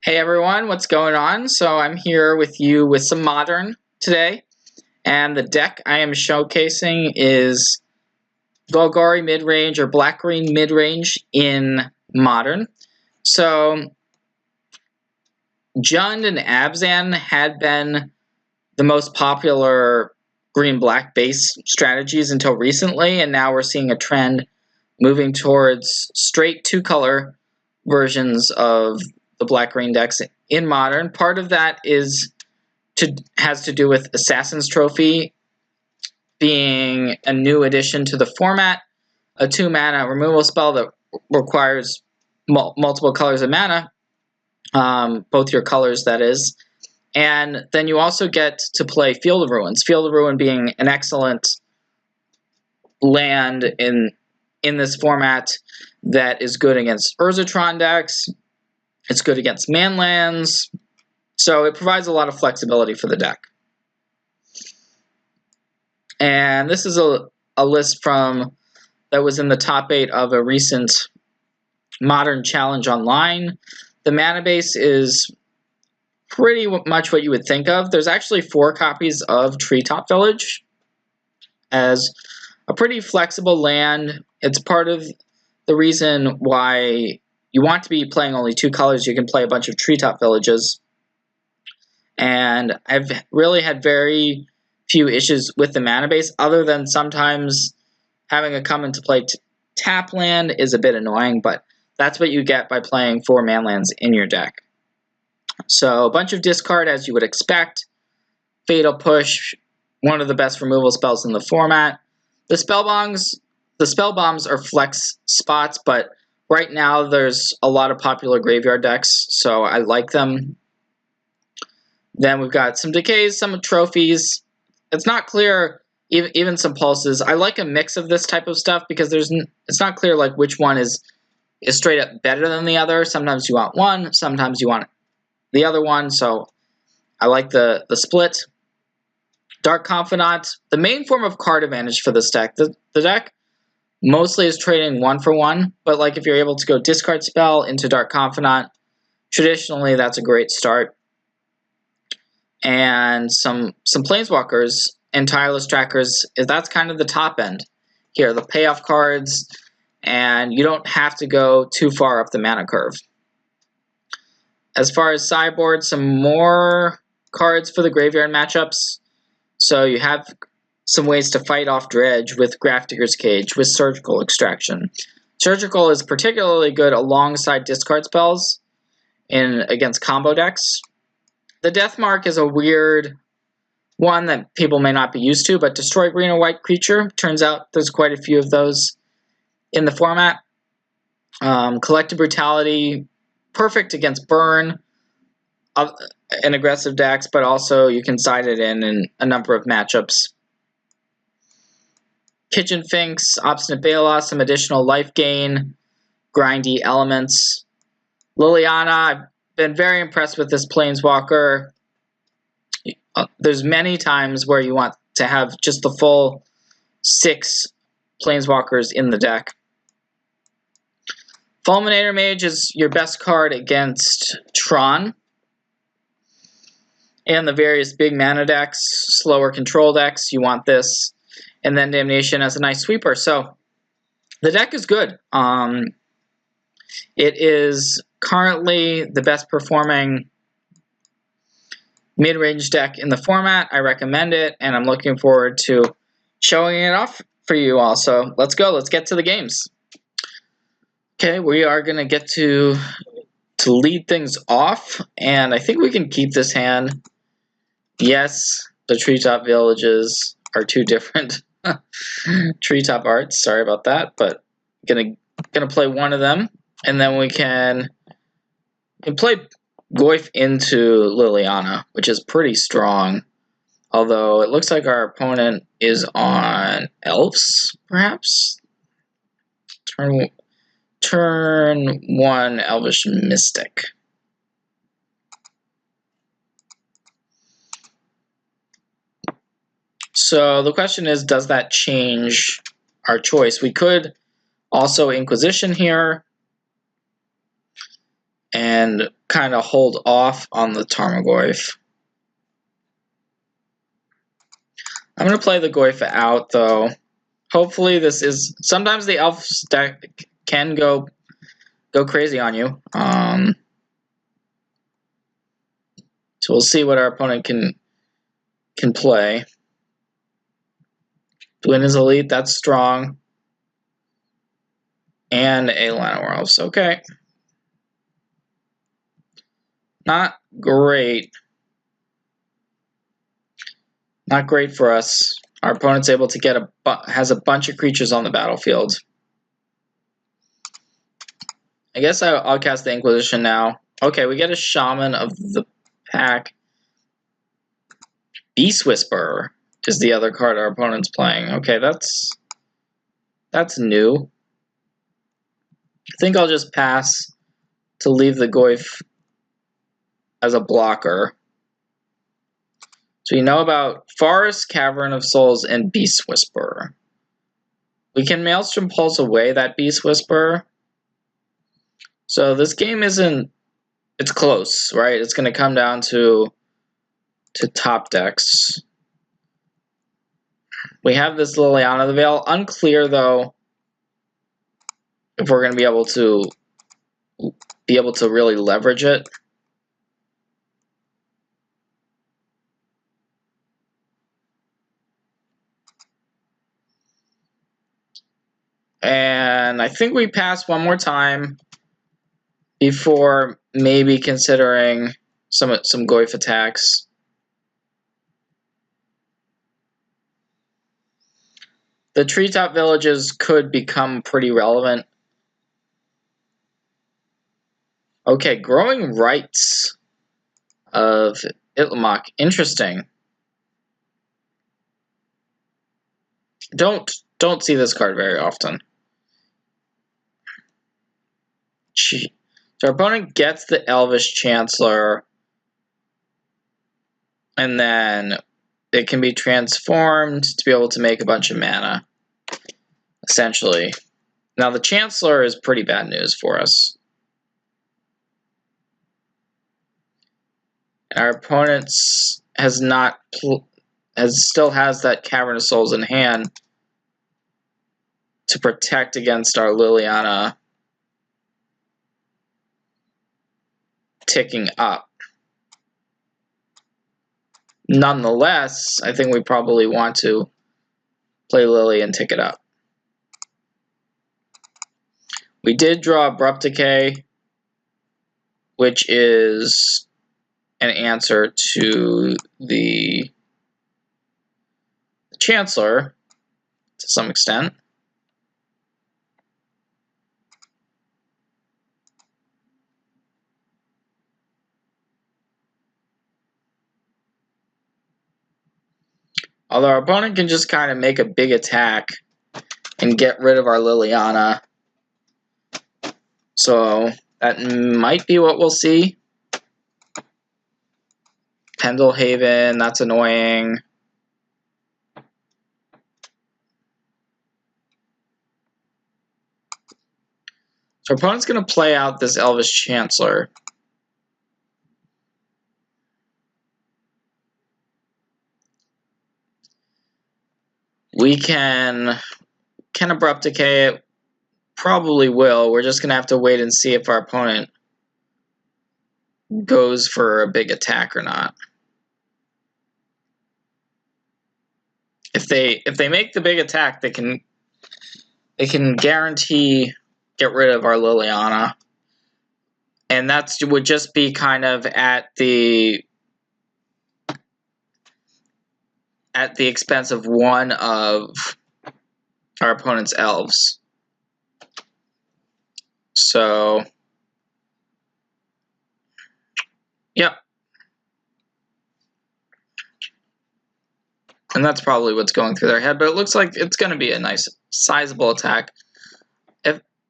Hey everyone, what's going on? So I'm here with you with some Modern today, and the deck I am showcasing is Golgari Midrange or Black-Green Midrange in Modern. So Jund and Abzan had been the most popular green-black base strategies until recently, and now we're seeing a trend moving towards straight two-color versions of the black-green decks in Modern. Part of that has to do with Assassin's Trophy being a new addition to the format, a 2-mana removal spell that requires multiple colors of mana, both your colors, that is. And then you also get to play Field of Ruins. Field of Ruin being an excellent land in this format that is good against Urzatron decks. It's good against manlands, so it provides a lot of flexibility for the deck. And this is a list that was in the top 8 of a recent Modern Challenge Online. The mana base is pretty much what you would think of. There's actually 4 copies of Treetop Village as a pretty flexible land. It's part of the reason why you want to be playing only 2 colors. You can play a bunch of Treetop Villages. And I've really had very few issues with the mana base, other than sometimes having a come into play tap land is a bit annoying, but that's what you get by playing 4 manlands in your deck. So a bunch of discard as you would expect. Fatal Push, one of the best removal spells in the format. The spell bombs are flex spots, but right now there's a lot of popular graveyard decks, so I like them. Then we've got some Decays, some trophies. It's not clear, even some pulses. I like a mix of this type of stuff because it's not clear like which one is straight up better than the other. Sometimes you want one, sometimes you want the other one, so I like the split. Dark Confidant, the main form of card advantage for this deck. The deck mostly is trading 1 for 1, but like if you're able to go discard spell into Dark Confidant, traditionally that's a great start. And some Planeswalkers and Tireless trackers, that's kind of the top end here, the payoff cards, and you don't have to go too far up the mana curve. As far as sideboard, some more cards for the graveyard matchups. So you have some ways to fight off Dredge with Grafdigger's Cage, with Surgical Extraction. Surgical is particularly good alongside discard spells against combo decks. The Death Mark is a weird one that people may not be used to, but destroy green or white creature. Turns out there's quite a few of those in the format. Collective Brutality, perfect against burn and aggressive decks, but also you can side it in a number of matchups. Kitchen Finks, Obstinate Baloth, some additional life gain, grindy elements. Liliana, I've been very impressed with this Planeswalker. There's many times where you want to have just the full 6 Planeswalkers in the deck. Fulminator Mage is your best card against Tron and the various big mana decks, slower control decks. You want this. And then Damnation as a nice sweeper. So the deck is good. It is currently the best performing mid-range deck in the format. I recommend it, and I'm looking forward to showing it off for you all. So let's go. Let's get to the games. Okay, we are going to get to lead things off, and I think we can keep this hand. Yes, the Treetop Villages are 2 different Treetop arts. Sorry about that, but gonna play one of them, and then we can play Goyf into Liliana, which is pretty strong. Although it looks like our opponent is on Elves, perhaps. Turn 1 Elvish Mystic. So the question is, does that change our choice? We could also Inquisition here and kind of hold off on the Tarmogoyf. I'm going to play the Goyf out, though. Hopefully this is... Sometimes the Elves deck can go crazy on you. So we'll see what our opponent can play. Dwyn is elite, that's strong. And a Llanowar Elves, okay. Not great. Not great for us. Our opponent's able to get has a bunch of creatures on the battlefield. I guess I'll cast the Inquisition now. Okay, we get a Shaman of the pack. Beast Whisperer is the other card our opponent's playing. Okay, that's new. I think I'll just pass to leave the Goyf as a blocker. So you know about Forest, Cavern of Souls, and Beast Whisperer. We can Maelstrom Pulse away that Beast Whisperer. So this game isn't... It's close, right? It's going to come down to top decks. We have this Liliana the Veil. Unclear, though, if we're going to be able to really leverage it. And I think we pass one more time before maybe considering some Goyf attacks. The treetop villages could become pretty relevant. Okay, Growing Rights of Itlamok. Interesting. Don't see this card very often. So our opponent gets the Elvish Chancellor, and then it can be transformed to be able to make a bunch of mana, essentially. Now the Chancellor is pretty bad news for us. Our opponent still has that Cavern of Souls in hand to protect against our Liliana ticking up. Nonetheless, I think we probably want to play Lily and tick it up. We did draw Abrupt Decay, which is an answer to the Chancellor to some extent. Although our opponent can just kind of make a big attack and get rid of our Liliana. So that might be what we'll see. Pendelhaven, that's annoying. So our opponent's going to play out this Elvish Chancellor. We can Abrupt Decay it. Probably will. We're just going to have to wait and see if our opponent goes for a big attack or not. If they make the big attack, they can guarantee get rid of our Liliana. And that would just be kind of at the expense of one of our opponent's elves. So, yep. And that's probably what's going through their head, but it looks like it's going to be a nice, sizable attack.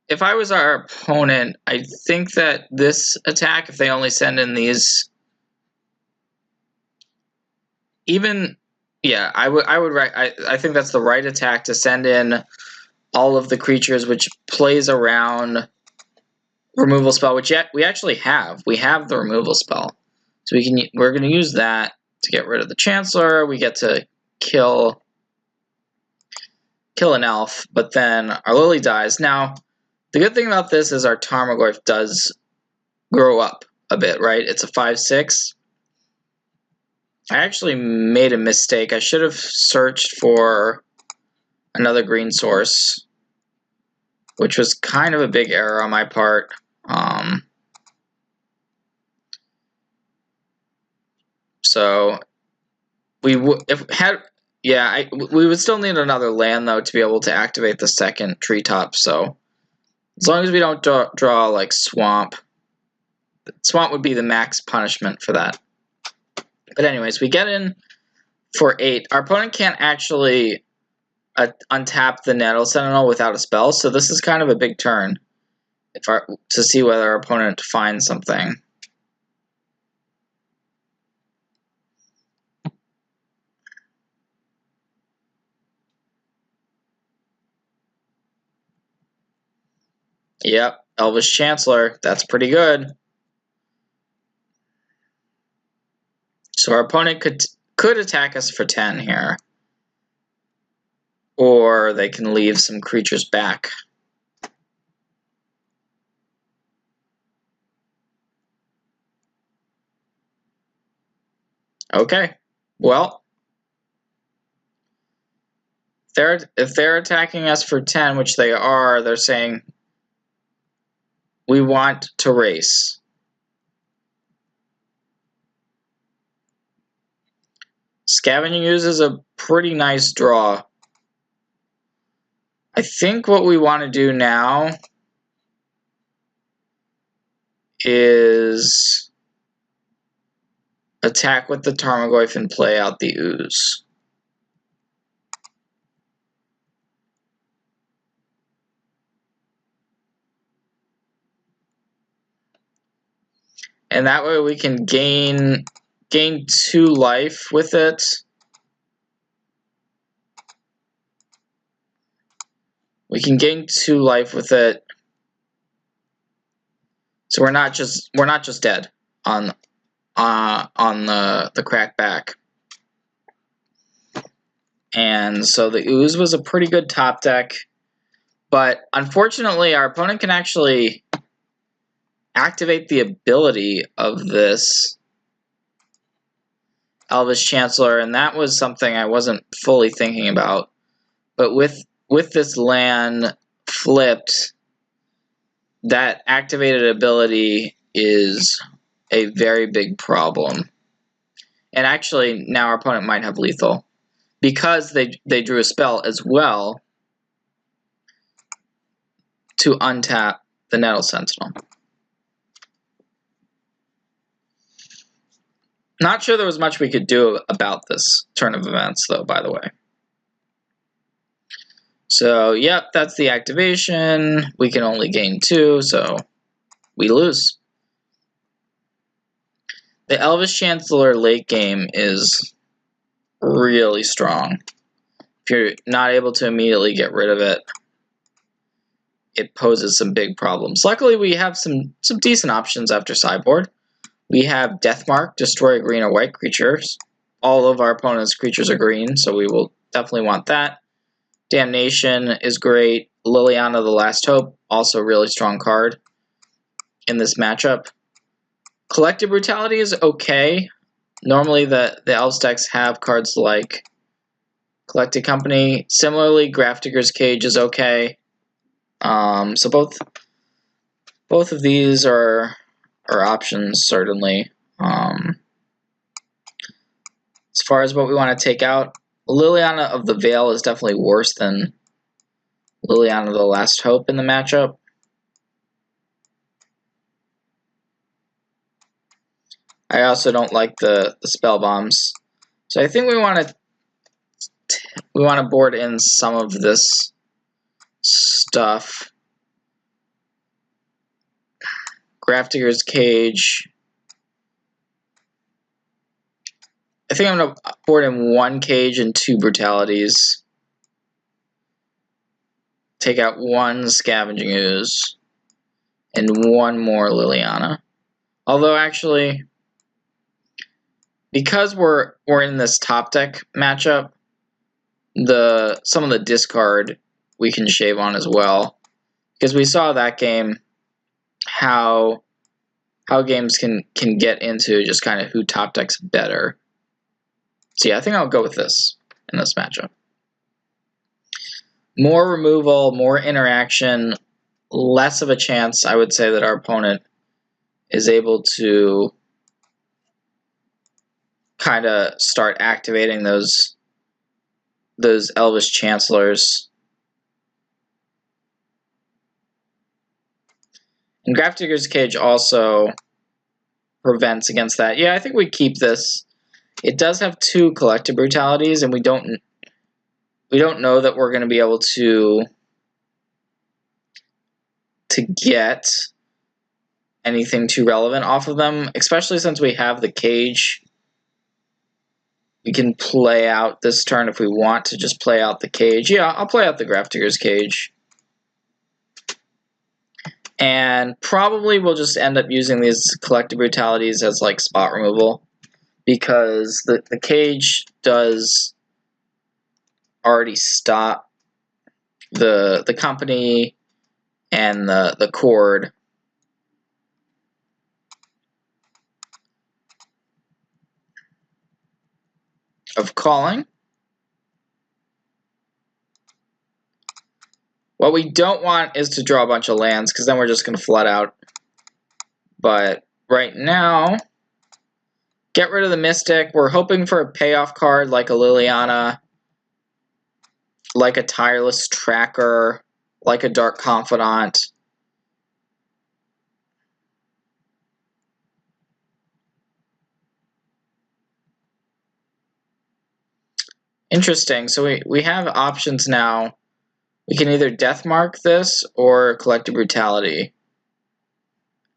If I was our opponent, I think that this attack, if they only send in these, even, yeah, I think that's the right attack to send in all of the creatures, which plays around removal spell, which we actually have. We have the removal spell, so we're going to use that to get rid of the Chancellor. We get to kill an elf, but then our Lily dies. Now, the good thing about this is our Tarmogoyf does grow up a bit, right? It's a 5/6. I actually made a mistake. I should have searched for another green source, which was kind of a big error on my part. So we would we would still need another land though to be able to activate the second treetop. So as long as we don't draw like swamp would be the max punishment for that. But anyways, we get in for 8. Our opponent can't actually untap the Nettle Sentinel without a spell, so this is kind of a big turn to see whether our opponent finds something. Yep, Elvish Chancellor. That's pretty good. So our opponent could attack us for 10 here. Or they can leave some creatures back. Okay, well, if they're attacking us for 10, which they are, they're saying we want to race. Scavenging Ooze is a pretty nice draw. I think what we want to do now is attack with the Tarmogoyf and play out the Ooze. And that way we can gain 2 life with it. We can gain 2 life with it. So we're not just dead on the crackback. And so the Ooze was a pretty good top deck, but unfortunately our opponent can actually activate the ability of this Elvish Chancellor, and that was something I wasn't fully thinking about. But with this land flipped, that activated ability is a very big problem. And actually, now our opponent might have lethal, because they drew a spell as well to untap the Nettle Sentinel. Not sure there was much we could do about this turn of events, though, by the way. So, yep, that's the activation. We can only gain 2, so we lose. The Elvish Chancellor late game is really strong. If you're not able to immediately get rid of it, it poses some big problems. Luckily, we have some decent options after sideboard. We have Deathmark, destroy a green or white creatures. All of our opponent's creatures are green, so we will definitely want that. Damnation is great. Liliana, the Last Hope, also a really strong card in this matchup. Collective Brutality is okay. Normally, the Elves decks have cards like Collected Company. Similarly, Grafdigger's Cage is okay. So both of these are options, certainly. As far as what we want to take out, Liliana of the Veil is definitely worse than Liliana of the Last Hope in the matchup. I also don't like the spell bombs. So I think we want to board in some of this stuff. Grafdigger's Cage. I think I'm going to board in 1 Cage and 2 Brutalities. Take out 1 Scavenging Ooze. and one more Liliana. Although actually, because we're in this top deck matchup, some of the discard we can shave on as well, because we saw that game how games can get into just kind of who top decks better. So yeah, I think I'll go with this in this matchup. More removal, more interaction, less of a chance, I would say, that our opponent is able to kind of start activating those Elvish Chancellors. And Grafdigger's Cage also prevents against that. Yeah, I think we keep this. It does have 2 collective brutalities, and we don't know that we're going to be able to get anything too relevant off of them, especially since we have the cage. We can play out this turn if we want to just play out the cage. Yeah, I'll play out the Grafdigger's Cage. And probably we'll just end up using these collective brutalities as like spot removal, because the cage does already stop the company and the cord. Of calling. What we don't want is to draw a bunch of lands, because then we're just going to flood out. But right now, get rid of the Mystic. We're hoping for a payoff card like a Liliana, like a Tireless Tracker, like a Dark Confidant. Interesting. So we have options now. We can either Death Mark this or Collective Brutality.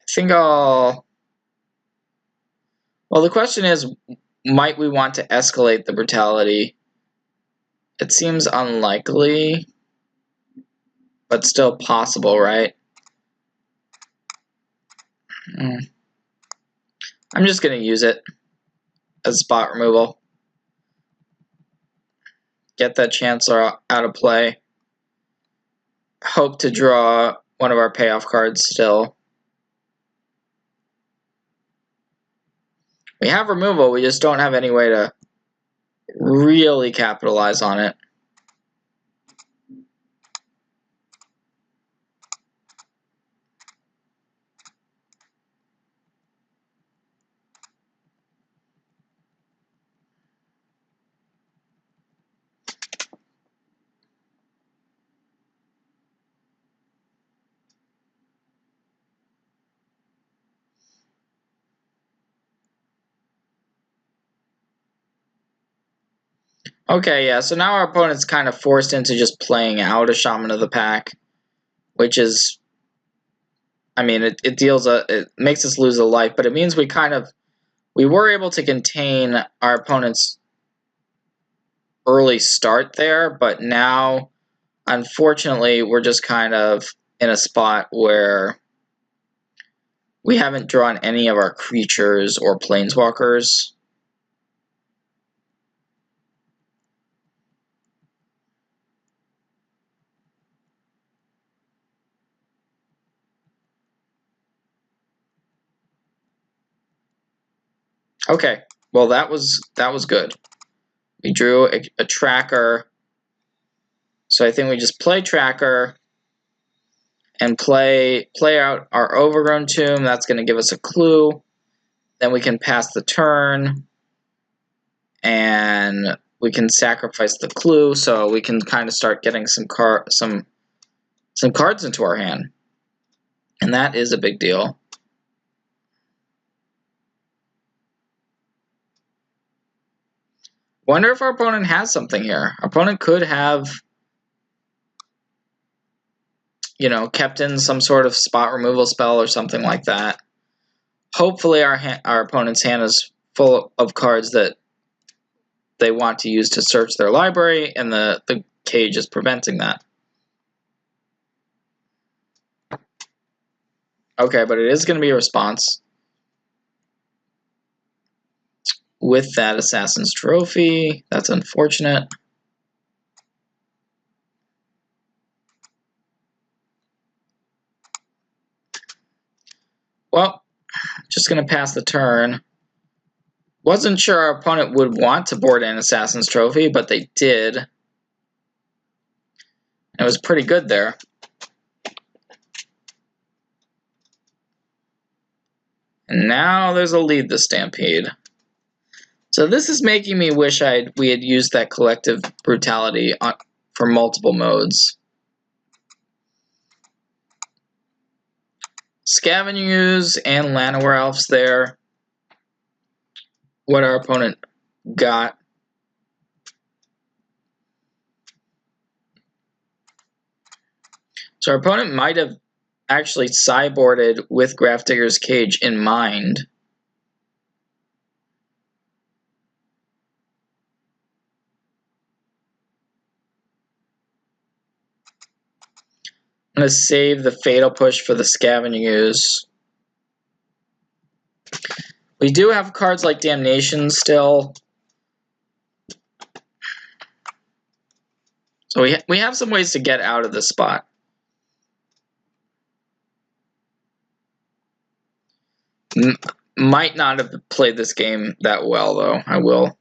I think I'll... Well, the question is, might we want to escalate the Brutality? It seems unlikely, but still possible, right? I'm just going to use it as spot removal. Get that Chancellor out of play. Hope to draw one of our payoff cards still. We have removal, we just don't have any way to really capitalize on it. Okay, yeah, so now our opponent's kind of forced into just playing out a Shaman of the Pack, which is, I mean, it makes us lose a life, but it means we were able to contain our opponent's early start there, but now, unfortunately, we're just kind of in a spot where we haven't drawn any of our creatures or planeswalkers. Okay, well that was good. We drew a tracker, so I think we just play tracker and play out our Overgrown Tomb. That's going to give us a clue. Then we can pass the turn, and we can sacrifice the clue, so we can kind of start getting some cards into our hand, and that is a big deal. Wonder if our opponent has something here. Our opponent could have, you know, kept in some sort of spot removal spell or something like that. Hopefully our opponent's hand is full of cards that they want to use to search their library, and the cage is preventing that. Okay, but it is going to be a response. With that Assassin's Trophy. That's unfortunate. Well, just going to pass the turn. Wasn't sure our opponent would want to board an Assassin's Trophy, but they did. It was pretty good there. And now there's a lead the Stampede. So this is making me wish we had used that collective brutality for multiple modes. Scavengers and Llanowar Elves there. What our opponent got. So our opponent might have actually sideboarded with Grafdigger's Cage in mind. I'm going to save the Fatal Push for the Scavengers. We do have cards like Damnation still. So we have some ways to get out of this spot. Might not have played this game that well, though. I will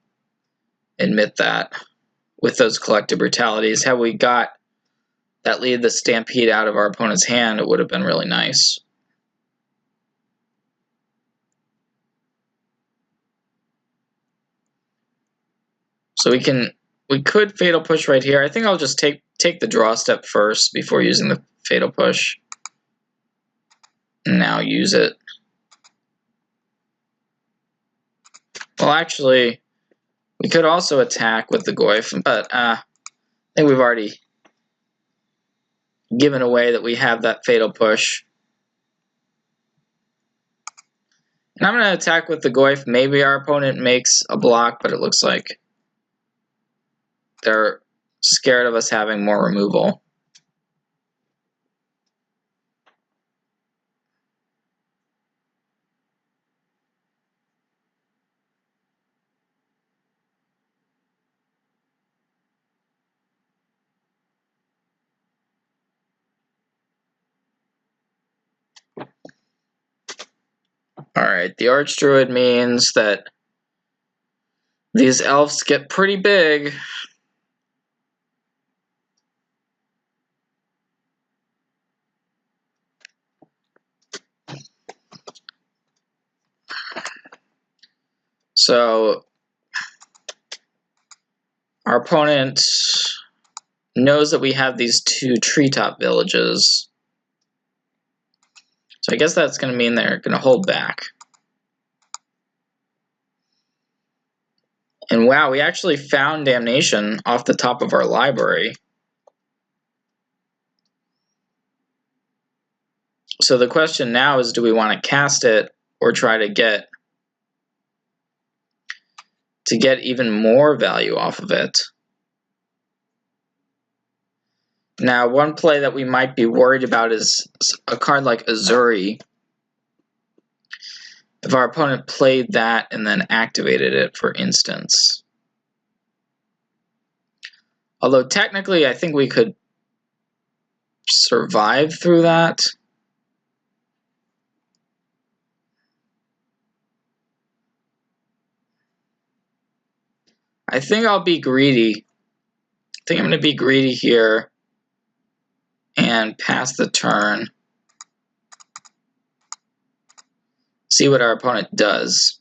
admit that. With those collective brutalities. Had we got that lead the Stampede out of our opponent's hand, it would have been really nice. So we could Fatal Push right here. I think I'll just take the draw step first before using the Fatal Push. And now use it. Well, actually, we could also attack with the Goyf, but I think we've already given away that we have that Fatal Push. And I'm going to attack with the Goyf. Maybe our opponent makes a block, but it looks like they're scared of us having more removal. Alright, the Archdruid means that these elves get pretty big. So our opponent knows that we have these two treetop villages. So I guess that's going to mean they're going to hold back. And wow, we actually found Damnation off the top of our library. So the question now is, do we want to cast it or try to get even more value off of it? Now, one play that we might be worried about is a card like Azuri. If our opponent played that and then activated it, for instance. Although technically, I think we could survive through that. I think I'll be greedy. I think I'm going to be greedy here and pass the turn. See what our opponent does.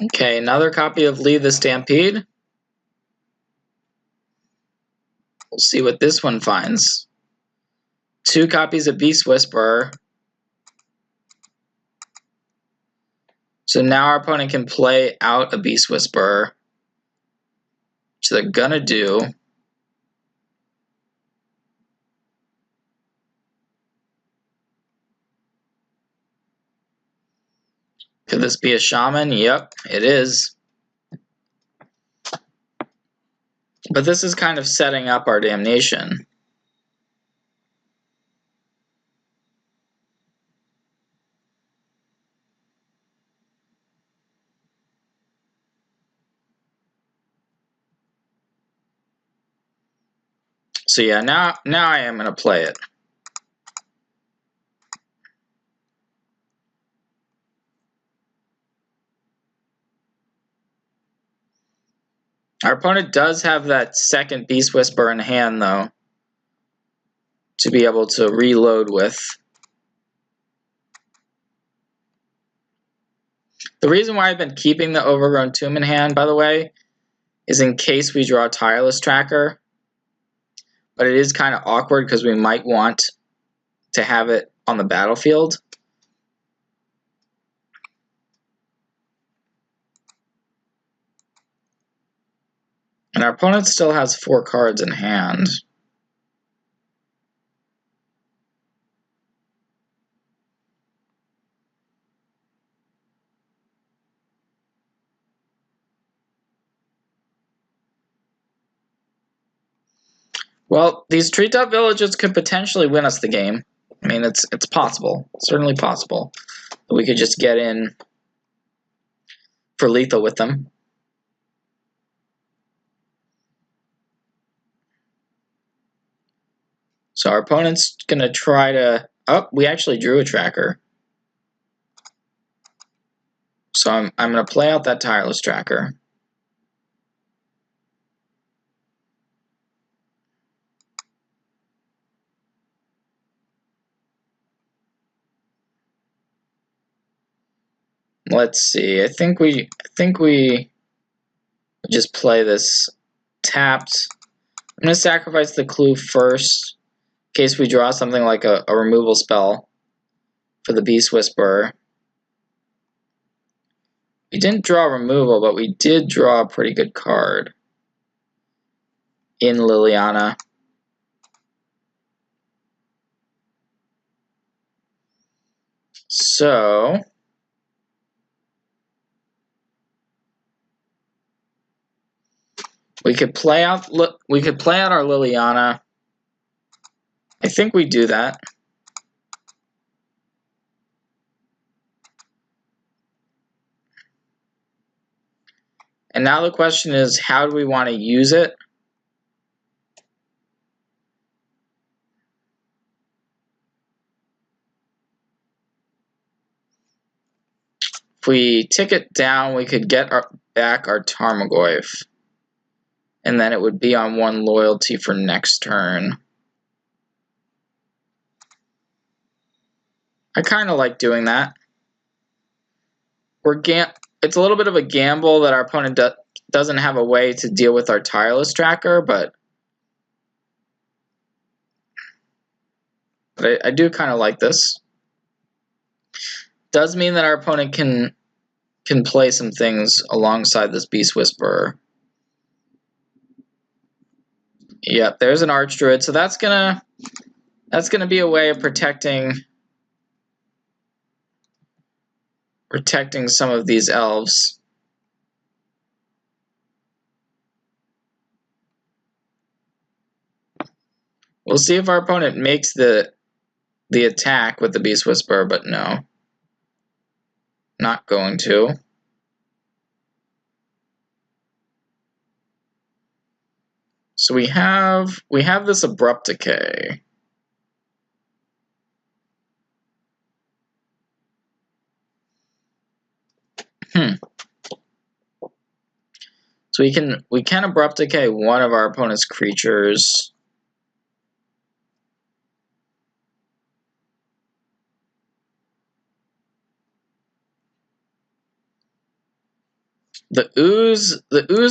Okay, another copy of Lead the Stampede. We'll see what this one finds. 2 copies of Beast Whisperer. So now our opponent can play out a Beast Whisperer, which they're gonna do. Could this be a shaman? Yep, it is. But this is kind of setting up our damnation. So yeah, now I am going to play it. Our opponent does have that second Beast Whisper in hand, though, to be able to reload with. The reason why I've been keeping the Overgrown Tomb in hand, by the way, is in case we draw a Tireless Tracker. But it is kind of awkward because we might want to have it on the battlefield. And our opponent still has 4 cards in hand. Well, these treetop villages could potentially win us the game. I mean, it's possible. It's certainly possible. We could just get in for lethal with them. So our opponent's going to try to... Oh, we actually drew a tracker. So I'm going to play out that Tireless Tracker. Let's see. I think we just play this tapped. I'm going to sacrifice the clue first in case we draw something like a removal spell for the Beast Whisperer. We didn't draw removal, but we did draw a pretty good card in Liliana. So we could play out our Liliana. I think we do that. And now the question is, how do we want to use it? If we tick it down, we could get back our Tarmogoyf. And then it would be on 1 loyalty for next turn. I kind of like doing that. It's a little bit of a gamble that our opponent doesn't have a way to deal with our Tireless Tracker, but I do kind of like this. Does mean that our opponent can play some things alongside this Beast Whisperer. Yep, there's an Archdruid, so that's gonna be a way of protecting some of these elves. We'll see if our opponent makes the attack with the Beast Whisperer, but no. Not going to. So we have this Abrupt Decay. So we can Abrupt Decay one of our opponent's creatures. The ooze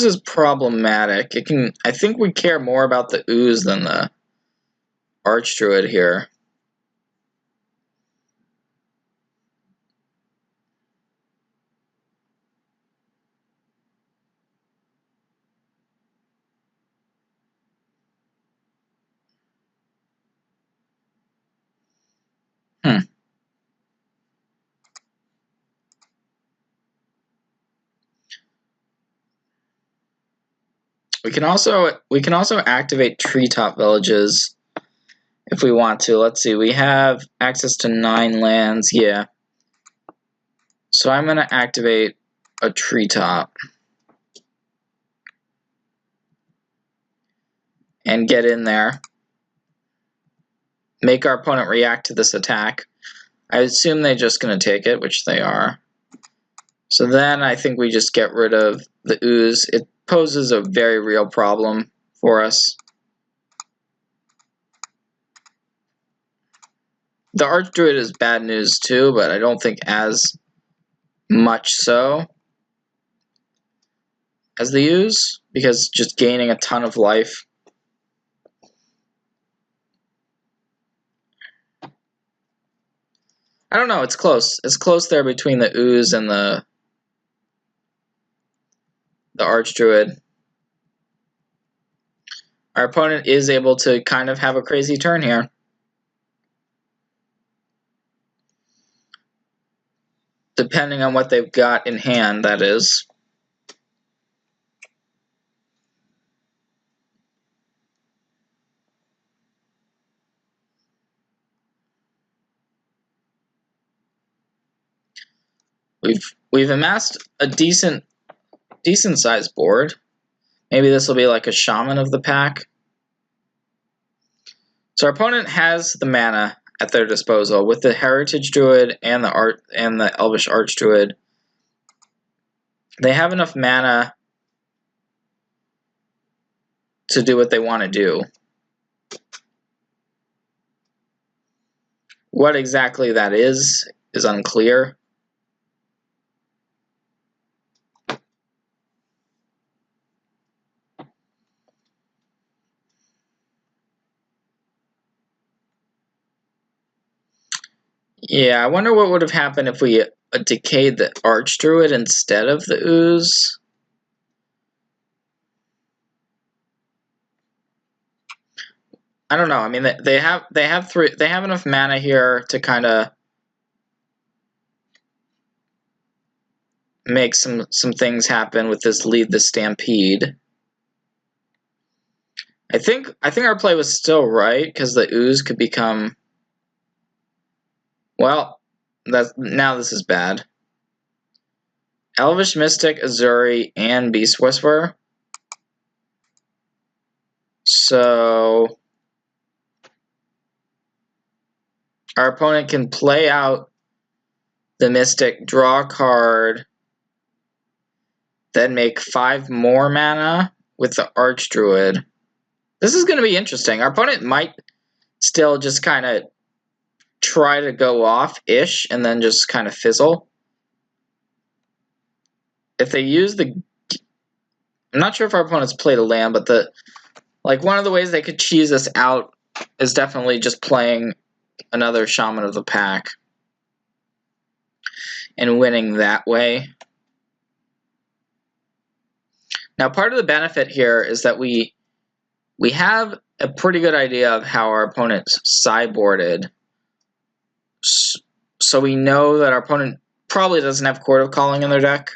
is problematic. I think we care more about the ooze than the Archdruid here. We can also activate treetop villages if we want to. Let's see, we have access to 9 lands, yeah. So I'm gonna activate a treetop and get in there. Make our opponent react to this attack. I assume they're just gonna take it, which they are. So then I think we just get rid of the ooze. It poses a very real problem for us. The Archdruid is bad news too, but I don't think as much so as the ooze, because just gaining a ton of life. I don't know, it's close. It's close there between the ooze and the Archdruid. Our opponent is able to kind of have a crazy turn here. Depending on what they've got in hand, that is. We've amassed a decent sized board. Maybe this will be like a shaman of the pack. So our opponent has the mana at their disposal with the Heritage Druid and the Elvish Archdruid. They have enough mana to do what they want to do. What exactly that is unclear. Yeah, I wonder what would have happened if we decayed the Archdruid instead of the ooze. I don't know. I mean, they have enough mana here to kind of make some things happen with this lead the Stampede. I think our play was still right because the ooze could become, well, now this is bad. Elvish Mystic, Azuri, and Beast Whisperer. So our opponent can play out the Mystic, draw a card, then make 5 more mana with the Archdruid. This is going to be interesting. Our opponent might still just kind of try to go off-ish and then just kind of fizzle. If they use the... I'm not sure if our opponent's played a land, but one of the ways they could cheese us out is definitely just playing another Shaman of the Pack and winning that way. Now, part of the benefit here is that we have a pretty good idea of how our opponent's sideboarded. So we know that our opponent probably doesn't have Court of Calling in their deck.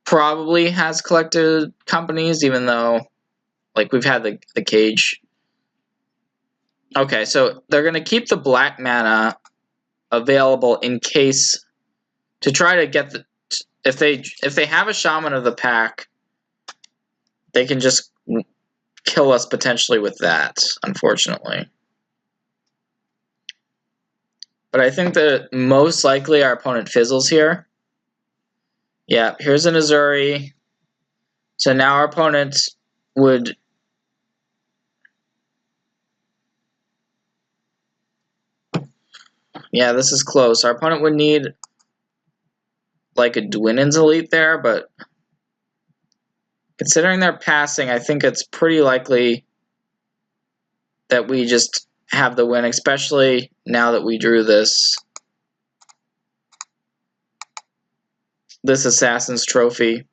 Probably has Collected Companies, even though, like, we've had the Cage. Okay, so they're going to keep the black mana available in case, to try to get the... If they have a Shaman of the Pack, they can just kill us potentially with that, unfortunately. But I think that most likely our opponent fizzles here. Yeah, here's an Azuri. So now our opponent would... Yeah, this is close. Our opponent would need like a Dwinnen's Elite there, but considering they're passing, I think it's pretty likely that we just have the win, especially now that we drew this Assassin's Trophy.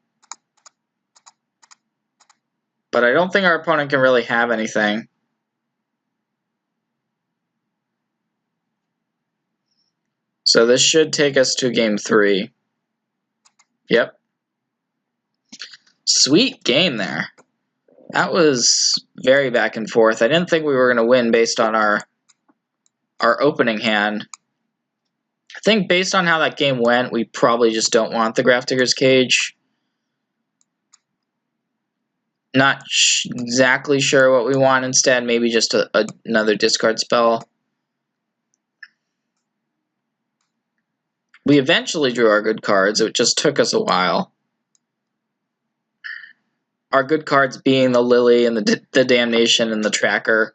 But I don't think our opponent can really have anything. So this should take us to game 3. Yep. Sweet game there. That was very back and forth. I didn't think we were going to win based on our opening hand. I think based on how that game went, we probably just don't want the Grafdigger's Cage. Not exactly sure what we want instead. Maybe just another discard spell. We eventually drew our good cards. It just took us a while. Our good cards being the Lily and the Damnation and the Tracker.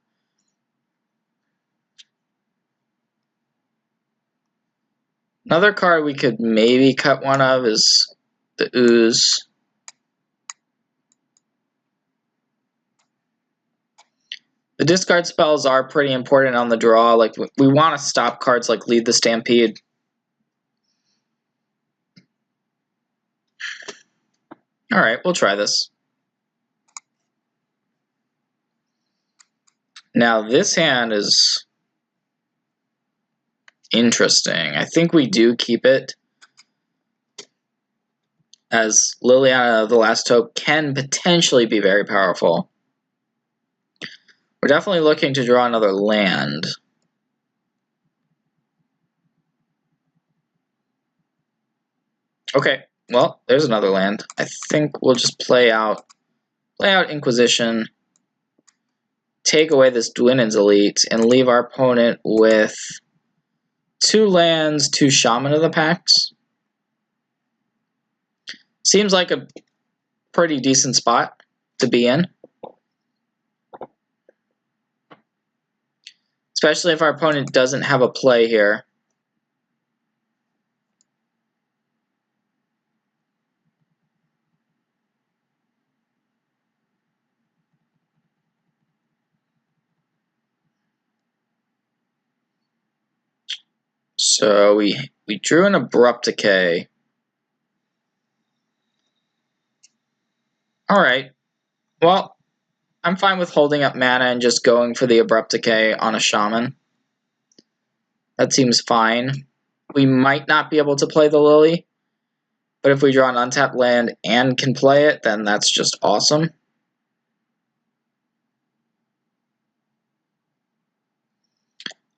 Another card we could maybe cut one of is the Ooze. The discard spells are pretty important on the draw. Like, we want to stop cards like Lead the Stampede. Alright, we'll try this. Now, this hand is interesting. I think we do keep it, as Liliana, the Last Hope, can potentially be very powerful. We're definitely looking to draw another land. Okay, well, there's another land. I think we'll just play out Inquisition, take away this Dwynen's Elite, and leave our opponent with 2 lands, 2 Shaman of the Pax. Seems like a pretty decent spot to be in. Especially if our opponent doesn't have a play here. So we drew an Abrupt Decay. Alright. Well, I'm fine with holding up mana and just going for the Abrupt Decay on a Shaman. That seems fine. We might not be able to play the Lily, but if we draw an untapped land and can play it, then that's just awesome.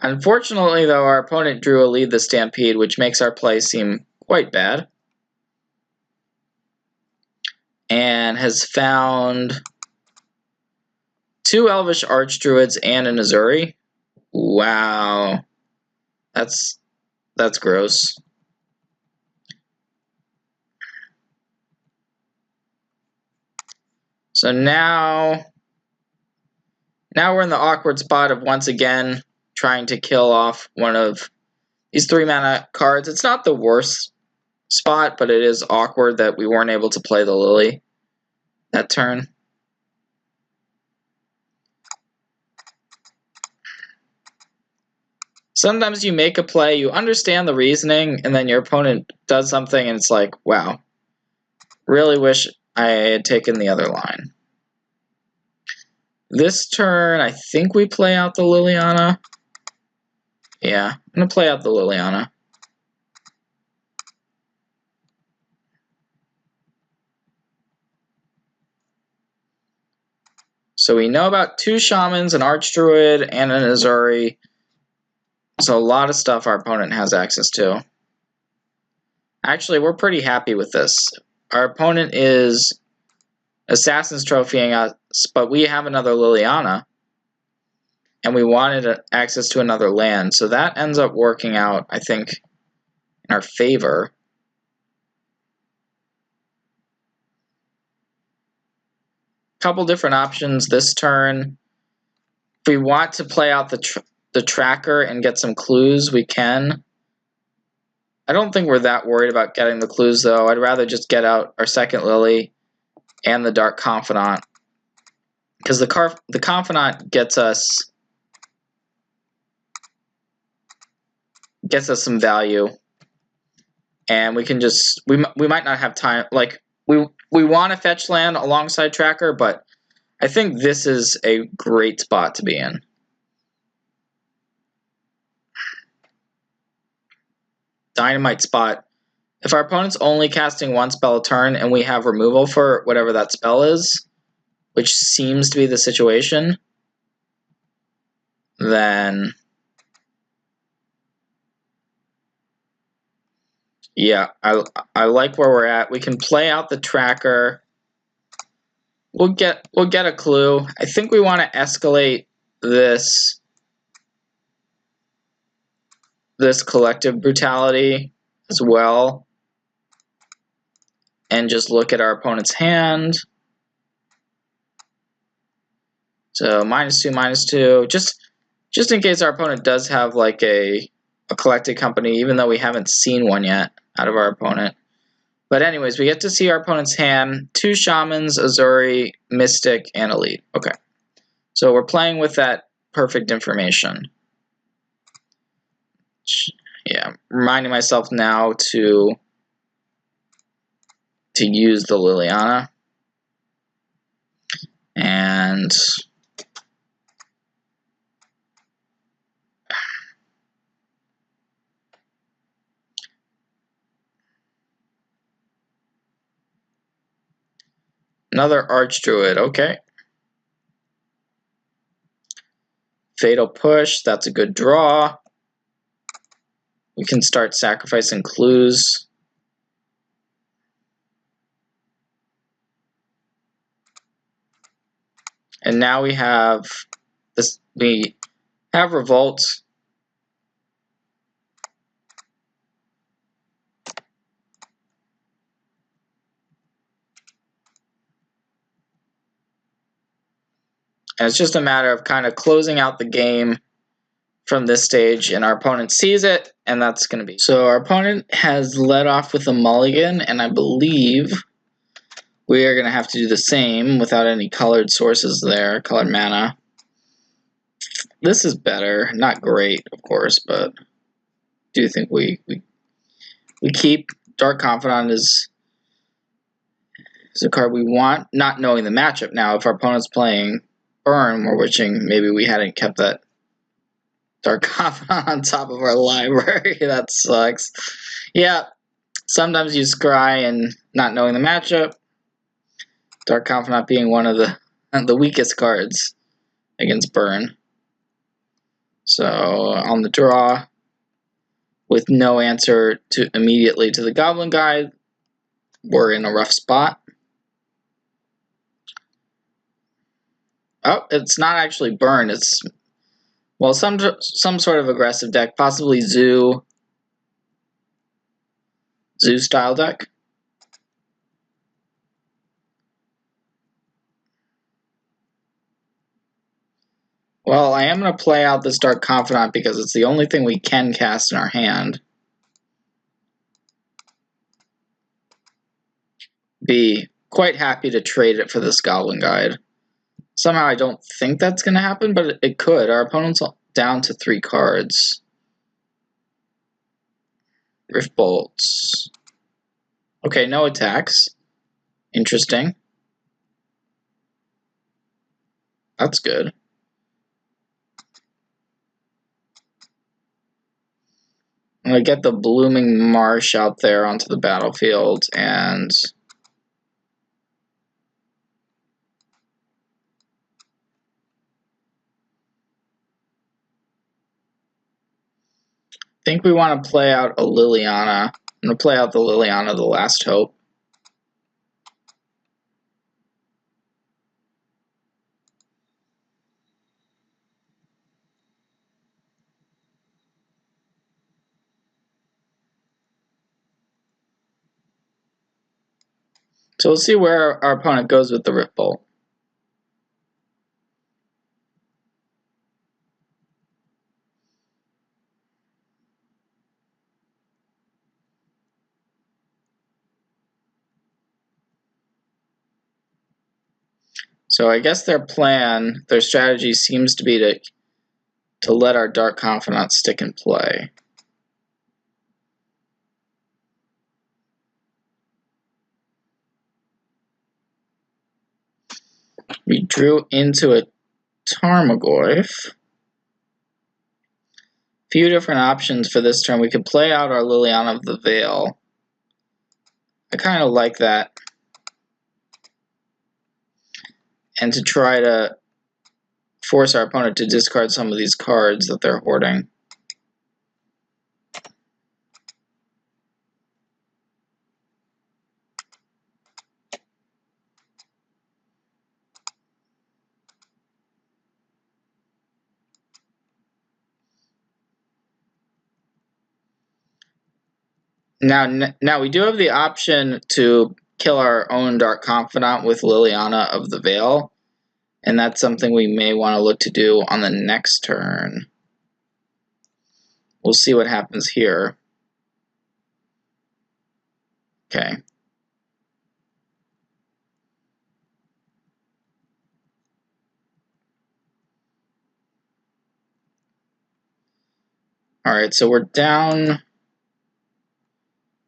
Unfortunately, though, our opponent drew a Lead the Stampede, which makes our play seem quite bad. And has found 2 Elvish Archdruids and an Azuri. Wow. That's gross. So now we're in the awkward spot of once again trying to kill off one of these 3 mana cards. It's not the worst spot, but it is awkward that we weren't able to play the Lily that turn. Sometimes you make a play, you understand the reasoning, and then your opponent does something and it's like, wow, really wish I had taken the other line. This turn, I think we play out the Liliana. Yeah, I'm going to play out the Liliana. So we know about 2 Shamans, an Archdruid, and an Azuri. So a lot of stuff our opponent has access to. Actually, we're pretty happy with this. Our opponent is Assassin's Trophying us, but we have another Liliana. And we wanted access to another land. So that ends up working out, I think, in our favor. Couple different options this turn. If we want to play out the tracker and get some clues, we can. I don't think we're that worried about getting the clues, though. I'd rather just get out our second Lily and the Dark Confidant. Because the Confidant gets us some value. And we can just... We might not have time... Like, we want to fetch land alongside tracker, but I think this is a great spot to be in. Dynamite spot If our opponent's only casting one spell a turn and we have removal for whatever that spell is, which seems to be the situation, then yeah, I like where we're at. We can play out the tracker. We'll get a clue. I think we want to escalate this collective brutality as well, and just look at our opponent's hand. So -2, just in case our opponent does have like a collected company, even though we haven't seen one yet out of our opponent. But anyways, we get to see our opponent's hand: 2 Shamans, Azuri, Mystic, and Elite. Okay, so we're playing with that perfect information. Yeah, reminding myself now to use the Liliana. And another Archdruid, okay. Fatal Push, that's a good draw. We can start sacrificing clues. And now we have this. We have Revolt. And it's just a matter of kind of closing out the game from this stage, and our opponent sees it, and that's going to be. So our opponent has led off with a mulligan, and I believe we are going to have to do the same without any colored sources there, colored mana. This is better. Not great, of course, but I do think we keep. Dark Confidant is a card we want, not knowing the matchup. Now, if our opponent's playing Burn, we're wishing maybe we hadn't kept that Dark Confidant on top of our library. That sucks. Yeah, sometimes you scry and not knowing the matchup. Dark Confidant being one of the weakest cards against Burn. So on the draw, with no answer immediately to the Goblin Guide, we're in a rough spot. Oh, it's not actually Burn. It's, well, some sort of aggressive deck, possibly Zoo style deck. Well, I am going to play out this Dark Confidant because it's the only thing we can cast in our hand. Be quite happy to trade it for this Goblin Guide. Somehow I don't think that's going to happen, but it could. Our opponent's down to 3 cards. Rift Bolts. Okay, no attacks. Interesting. That's good. I'm going to get the Blooming Marsh out there onto the battlefield, and I think we want to play out a Liliana. I'm going to play out the Liliana, the Last Hope. So we'll see where our opponent goes with the Rift Bolt. So I guess their strategy seems to be to let our Dark Confidant stick and play. We drew into a Tarmogoyf. Few different options for this turn. We could play out our Liliana of the Veil. I kind of like that. And to try to force our opponent to discard some of these cards that they're hoarding. Now we do have the option to kill our own Dark Confidant with Liliana of the Veil, and that's something we may want to look to do on the next turn. We'll see what happens here. Okay. Alright, so we're down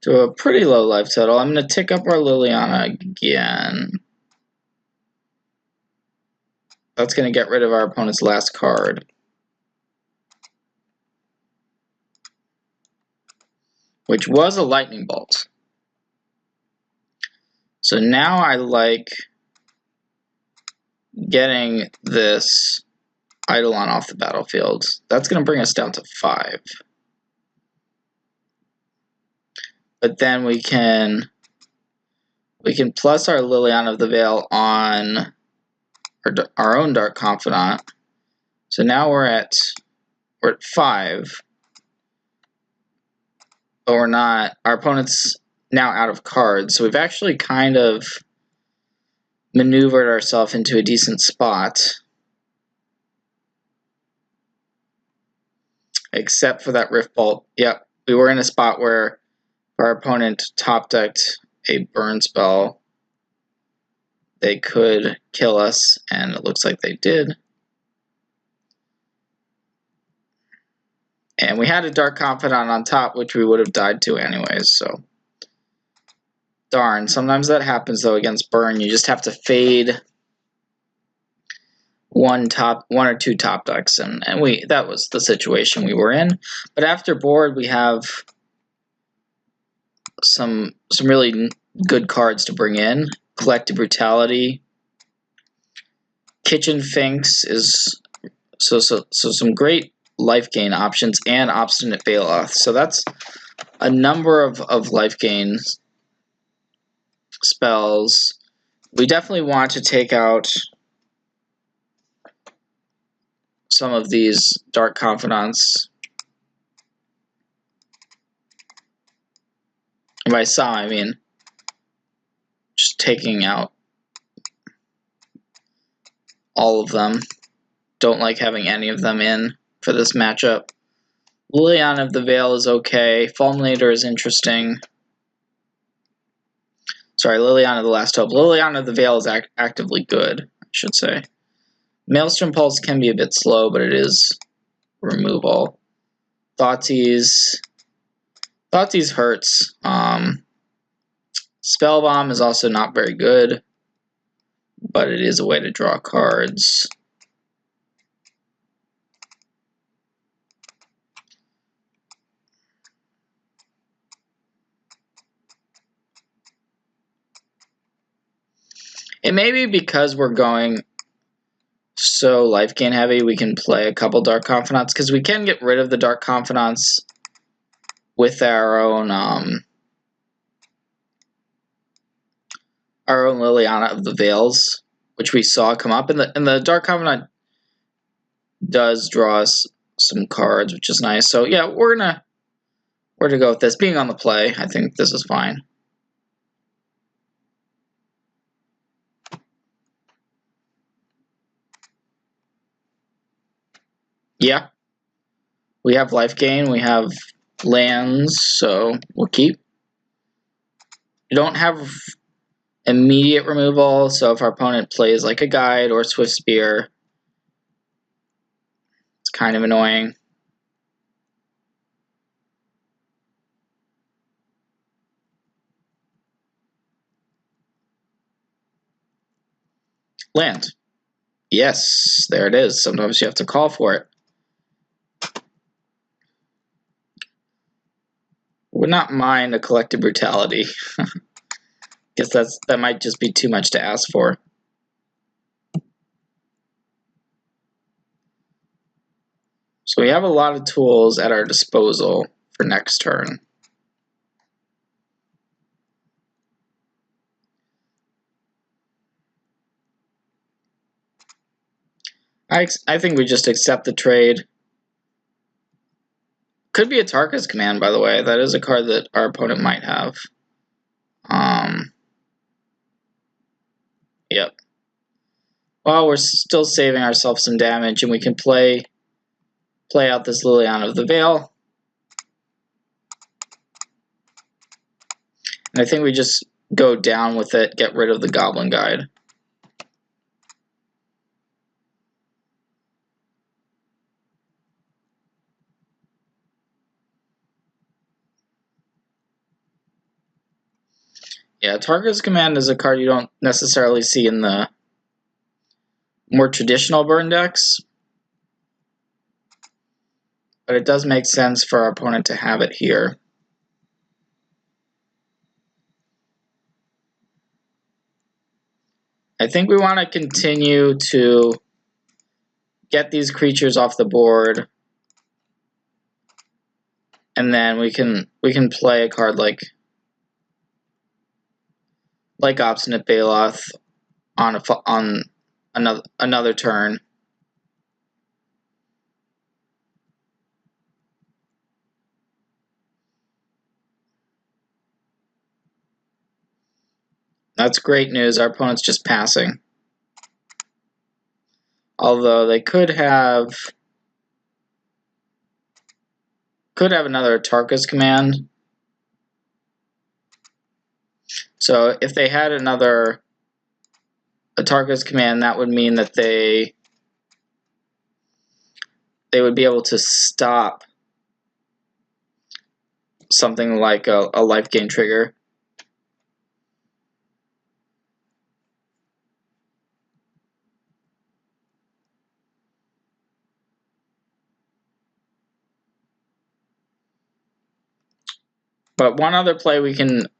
to a pretty low life total. I'm going to tick up our Liliana again. That's going to get rid of our opponent's last card, which was a lightning bolt. So now I like getting this Eidolon off the battlefield. That's going to bring us down to 5. But then we can plus our Liliana of the Veil on our own Dark Confidant. So now we're at 5. But we're not. Our opponent's now out of cards. So we've actually kind of maneuvered ourselves into a decent spot. Except for that Rift Bolt. Yep, we were in a spot where our opponent top decked a burn spell. They could kill us, and it looks like they did. And we had a Dark Confidant on top, which we would have died to anyways, so. Darn, sometimes that happens though against burn. You just have to fade one or two top decks, and that was the situation we were in. But after board, we have some really good cards to bring in. Collective Brutality, Kitchen Finks is so some great life gain options, and Obstinate Bailoff. So that's a number of life gain spells. We definitely want to take out some of these Dark Confidants. And by some, I mean just taking out all of them. Don't like having any of them in for this matchup. Liliana of the Veil is okay. Fulminator is interesting. Sorry, Liliana of the Last Hope. Liliana of the Veil is actively good, I should say. Maelstrom Pulse can be a bit slow, but it is removal. Thoughtseize hurts. Spellbomb is also not very good, but it is a way to draw cards. It may be because we're going so life gain heavy, we can play a couple Dark Confidants, because we can get rid of the Dark Confidants with our own Liliana of the Veils, which we saw come up, and the Dark Confidant does draw us some cards, which is nice. So yeah, we're gonna go with this. Being on the play, I think this is fine. Yeah. We have life gain, we have lands, so we'll keep. We don't have immediate removal, so if our opponent plays like a Guide or Swift Spear, it's kind of annoying. Land. Yes, there it is. Sometimes you have to call for it. Would not mind a Collective Brutality. Guess that might just be too much to ask for. So we have a lot of tools at our disposal for next turn. I think we just accept the trade. Could be a Tarka's Command, by the way. That is a card that our opponent might have. Yep. Well, we're still saving ourselves some damage, and we can play out this Liliana of the Veil. And I think we just go down with it, get rid of the Goblin Guide. Yeah, Tarka's Command is a card you don't necessarily see in the more traditional burn decks. But it does make sense for our opponent to have it here. I think we want to continue to get these creatures off the board, and then we can play a card like Obstinate Baloth on another turn. That's great news. Our opponent's just passing. Although they could have another Tarka's Command. So if they had another Tarka's Command, that would mean that they would be able to stop something like a life gain trigger. But one other play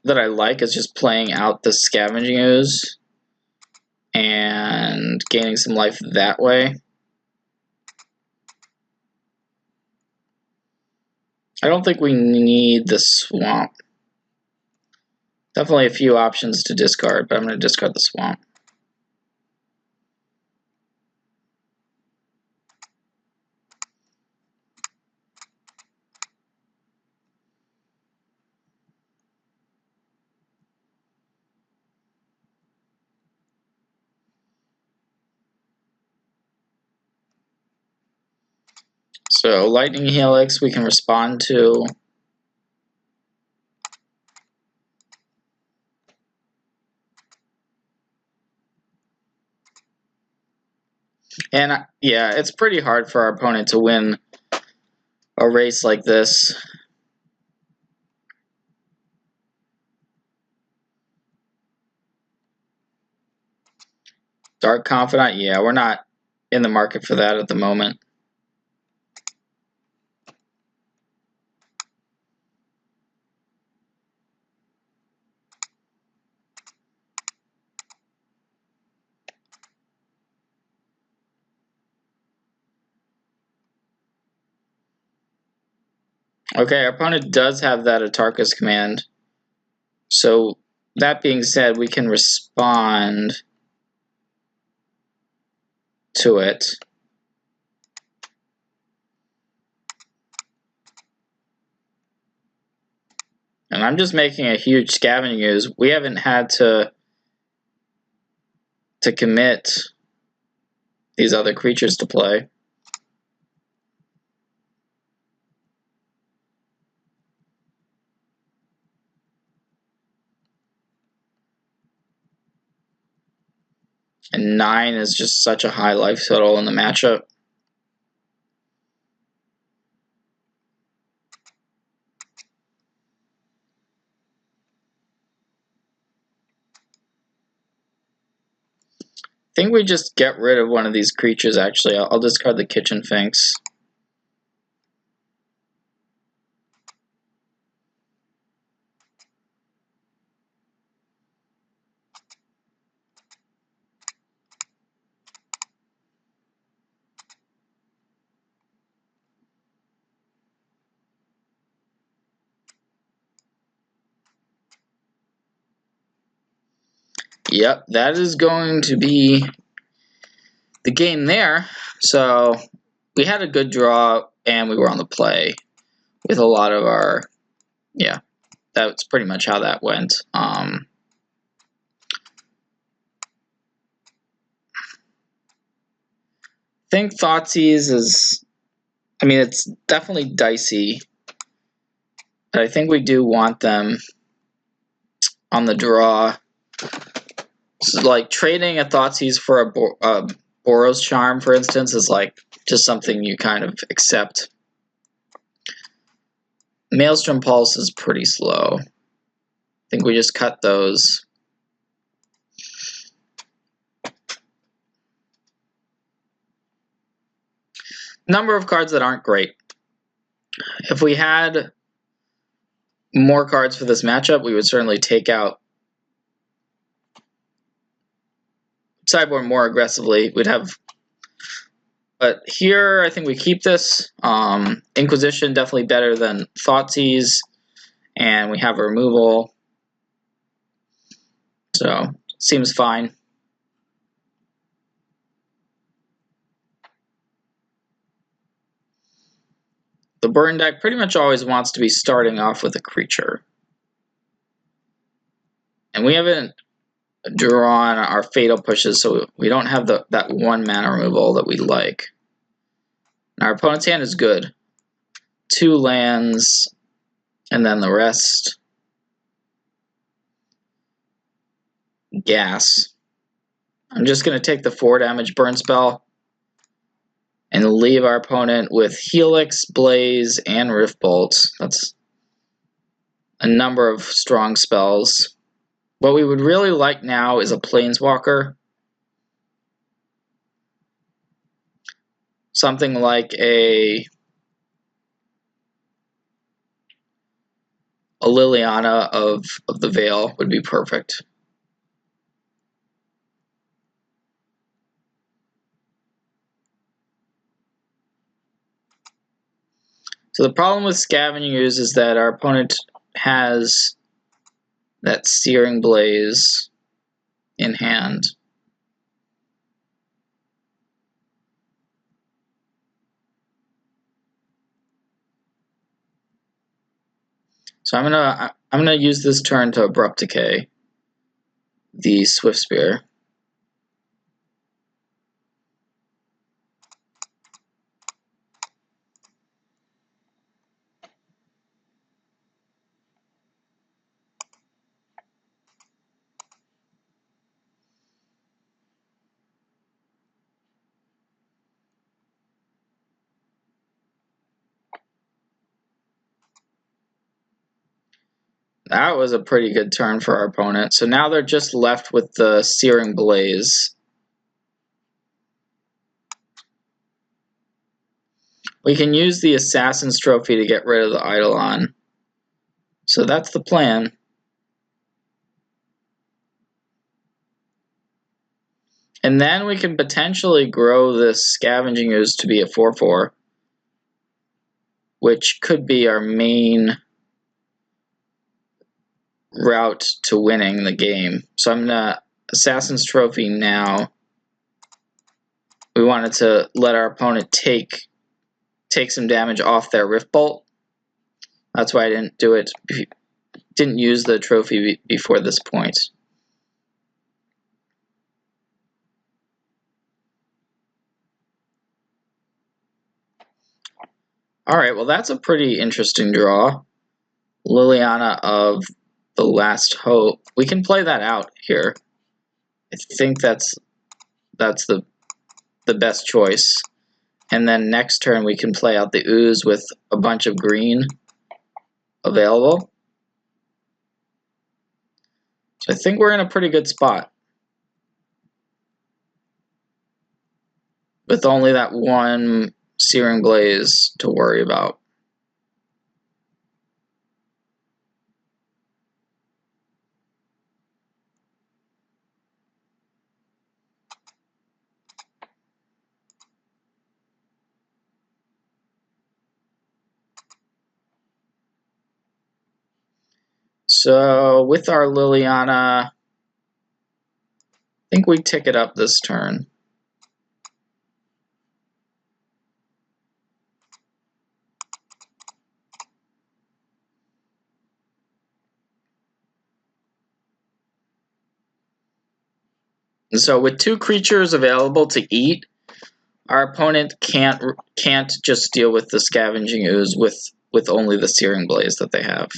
that I like is just playing out the Scavenging Ooze and gaining some life that way. I don't think we need the Swamp. Definitely a few options to discard, but I'm going to discard the Swamp. So Lightning Helix we can respond to. And yeah, it's pretty hard for our opponent to win a race like this. Dark Confidant, yeah, we're not in the market for that at the moment. Okay, our opponent does have that Atarka's Command. So that being said, we can respond to it. And I'm just making a huge Scavenging Ooze. We haven't had to commit these other creatures to play. And 9 is just such a high life total in the matchup. I think we just get rid of one of these creatures, actually. I'll discard the Kitchen Finks. Yep, that is going to be the game there. So we had a good draw, and we were on the play with a lot of our, yeah, that's pretty much how that went. I think Thoughtseize is, I mean, it's definitely dicey, but I think we do want them on the draw. So, like, trading a Thoughtseize for a Boros Charm, for instance, is like just something you kind of accept. Maelstrom Pulse is pretty slow. I think we just cut those. Number of cards that aren't great. If we had more cards for this matchup, we would certainly take out sideboard more aggressively. We'd have, but here I think we keep this. Inquisition definitely better than Thoughtseize, and we have removal, so seems fine. The burn deck pretty much always wants to be starting off with a creature, and we haven't drawn our fatal pushes, so we don't have that one mana removal that we like. Our opponent's hand is good. 2 lands, and then the rest gas. I'm just going to take the 4 damage burn spell and leave our opponent with Helix, Blaze, and Riftbolt. That's a number of strong spells. What we would really like now is a Planeswalker. Something like a Liliana of the Veil would be perfect. So the problem with Scavenging Ooze is that our opponent has that Searing Blaze in hand. So I'm gonna use this turn to Abrupt Decay the Swift Spear. That was a pretty good turn for our opponent. So now they're just left with the Searing Blaze. We can use the Assassin's Trophy to get rid of the Eidolon. So that's the plan. And then we can potentially grow this Scavenging Ooze to be a 4/4, which could be our main route to winning the game. So I'm gonna Assassin's Trophy now. We wanted to let our opponent take some damage off their Riftbolt. That's why I didn't do it. Didn't use the trophy before this point. All right, well that's a pretty interesting draw. Liliana of the Last Hope. We can play that out here. I think that's the best choice. And then next turn we can play out the Ooze with a bunch of green available. So I think we're in a pretty good spot. With only that one Searing Blaze to worry about. So with our Liliana, think we tick it up this turn. And so with 2 creatures available to eat, our opponent can't just deal with the Scavenging Ooze with only the Searing Blaze that they have.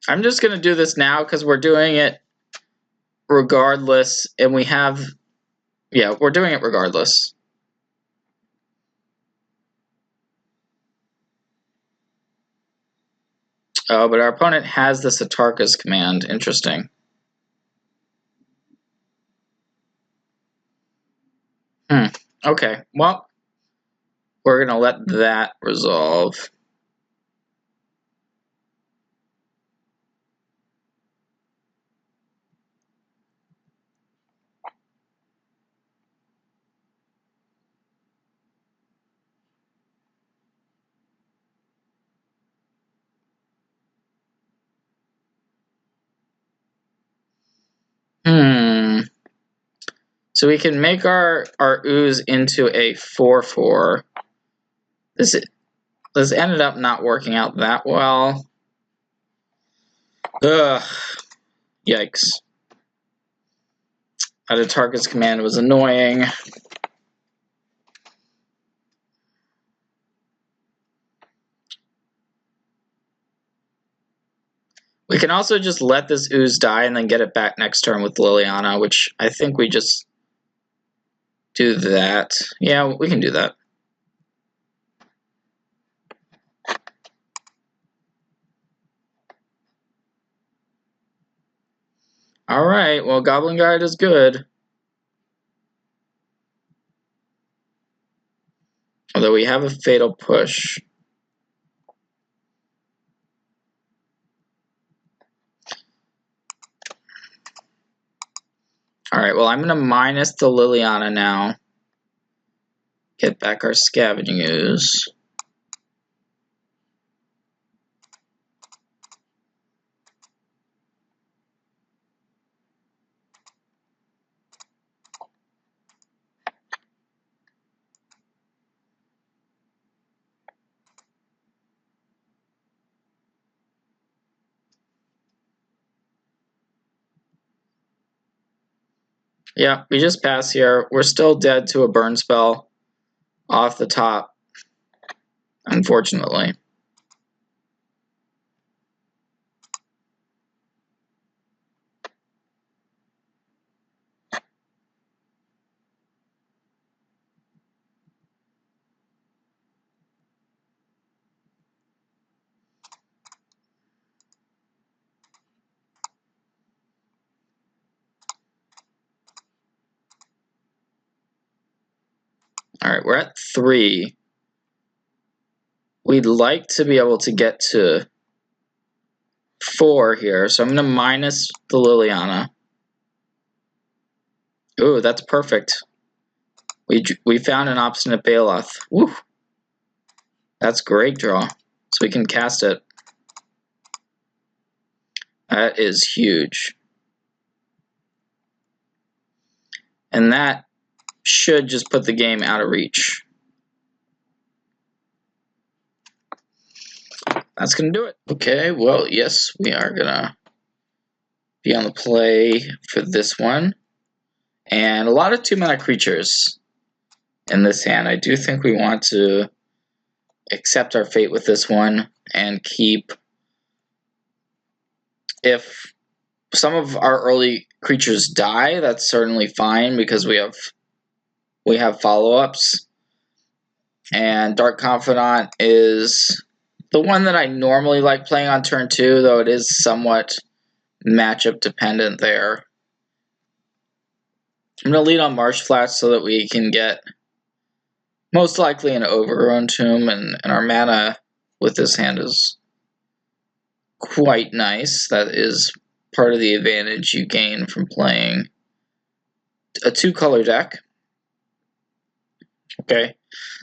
I'm just going to do this now because we're doing it regardless, and we have, yeah, we're doing it regardless. Oh, but our opponent has the Satarka's command. Interesting. Okay, well, we're going to let that resolve. So we can make our ooze into a 4/4. This ended up not working out that well. Ugh. Yikes. Out of Target's command was annoying. We can also just let this ooze die and then get it back next turn with Liliana, which I think we just do that. Yeah, we can do that. Alright, well, Goblin Guide is good. Although we have a Fatal Push. Alright, well, I'm going to minus the Liliana now. Get back our Scavenging Ooze. Yeah, we just pass here. We're still dead to a burn spell off the top, unfortunately. Alright, we're at 3. We'd like to be able to get to 4 here, so I'm going to minus the Liliana. Ooh, that's perfect. We found an Obstinate Baloth. Woo! That's great draw. So we can cast it. That is huge. And that should just put the game out of reach. That's going to do it. Okay, well, yes, we are going to be on the play for this one. And a lot of 2-mana creatures in this hand. I do think we want to accept our fate with this one and keep... If some of our early creatures die, that's certainly fine because we have follow-ups. And Dark Confidant is the one that I normally like playing on turn 2, though it is somewhat matchup dependent there. I'm going to lead on Marsh Flats so that we can get most likely an Overgrown Tomb, and our mana with this hand is quite nice. That is part of the advantage you gain from playing a 2-color deck. Okay,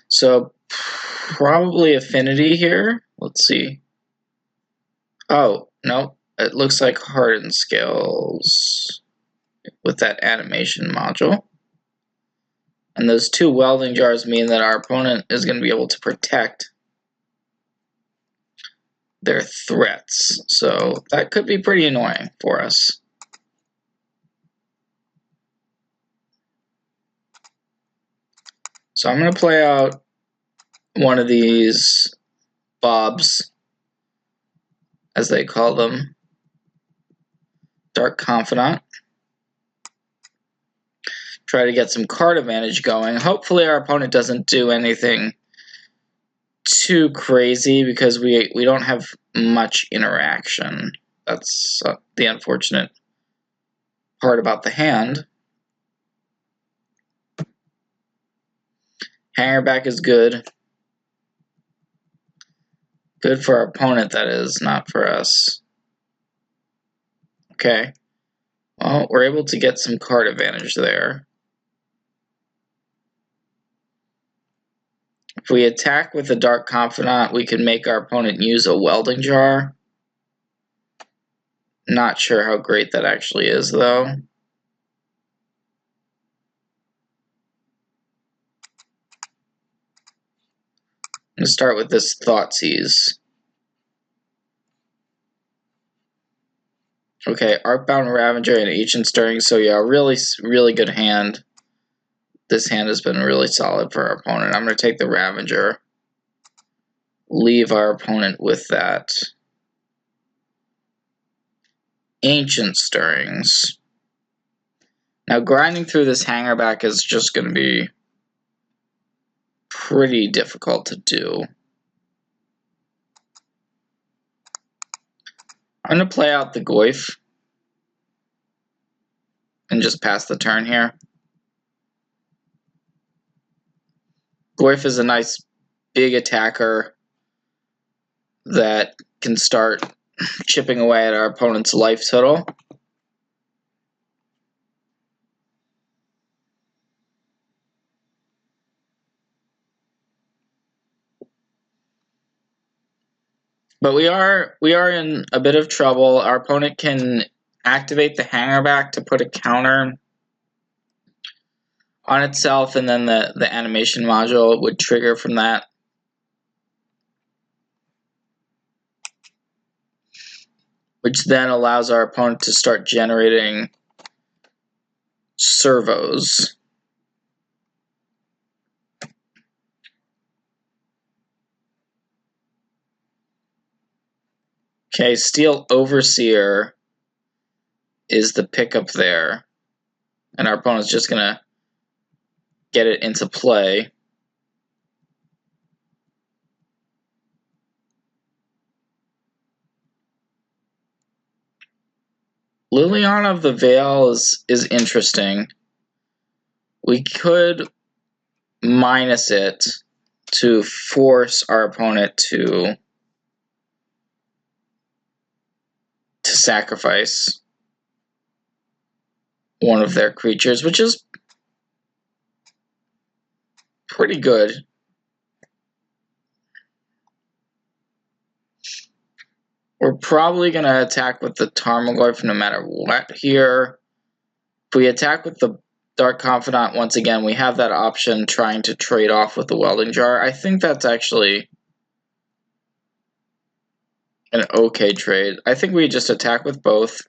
so probably Affinity here. Let's see. Oh, no, it looks like Hardened Scales with that animation module. And those 2 Welding Jars mean that our opponent is going to be able to protect their threats. So that could be pretty annoying for us. So I'm going to play out one of these Bobs, as they call them, Dark Confidant. Try to get some card advantage going. Hopefully our opponent doesn't do anything too crazy, because we don't have much interaction. That's the unfortunate part about the hand. Hangerback is good. Good for our opponent, that is, not for us. Okay. Well, we're able to get some card advantage there. If we attack with the Dark Confidant, we can make our opponent use a Welding Jar. Not sure how great that actually is, though. I'm going to start with this Thoughtseize. Okay, Arcbound Ravager and Ancient Stirring. So yeah, really good hand. This hand has been really solid for our opponent. I'm going to take the Ravager. Leave our opponent with that Ancient Stirrings. Now, grinding through this Hangerback is just going to be pretty difficult to do. I'm going to play out the Goyf and just pass the turn here. Goyf is a nice big attacker that can start chipping away at our opponent's life total. But we are in a bit of trouble. Our opponent can activate the Hangerback to put a counter on itself, and then the animation module would trigger from that. Which then allows our opponent to start generating servos. Okay, Steel Overseer is the pickup there. And our opponent's just going to get it into play. Liliana of the Veil is interesting. We could minus it to force our opponent to sacrifice one of their creatures, which is pretty good. We're probably going to attack with the Tarmogoyf no matter what here. If we attack with the Dark Confidant, once again, we have that option trying to trade off with the Welding Jar. I think that's actually an okay trade. I think we just attack with both.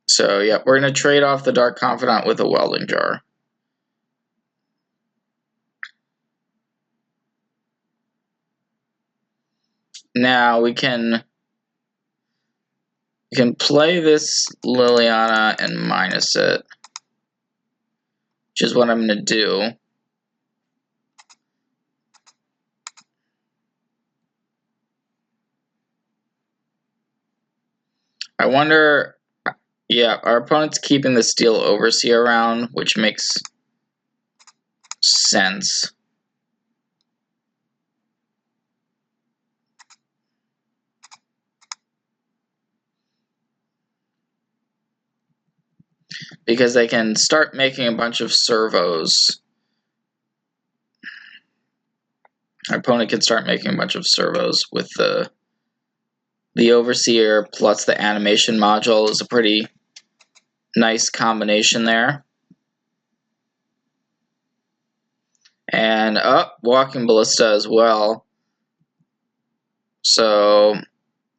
So, yeah, we're going to trade off the Dark Confidant with a Welding Jar. now we can play this Liliana and minus it, which is what I'm going to do. I wonder, yeah, our opponent's keeping the Steel Overseer around, which makes sense. Because they can start making a bunch of servos. Our opponent can start making a bunch of servos with the Overseer plus the animation module is a pretty nice combination there. And Walking Ballista as well. So,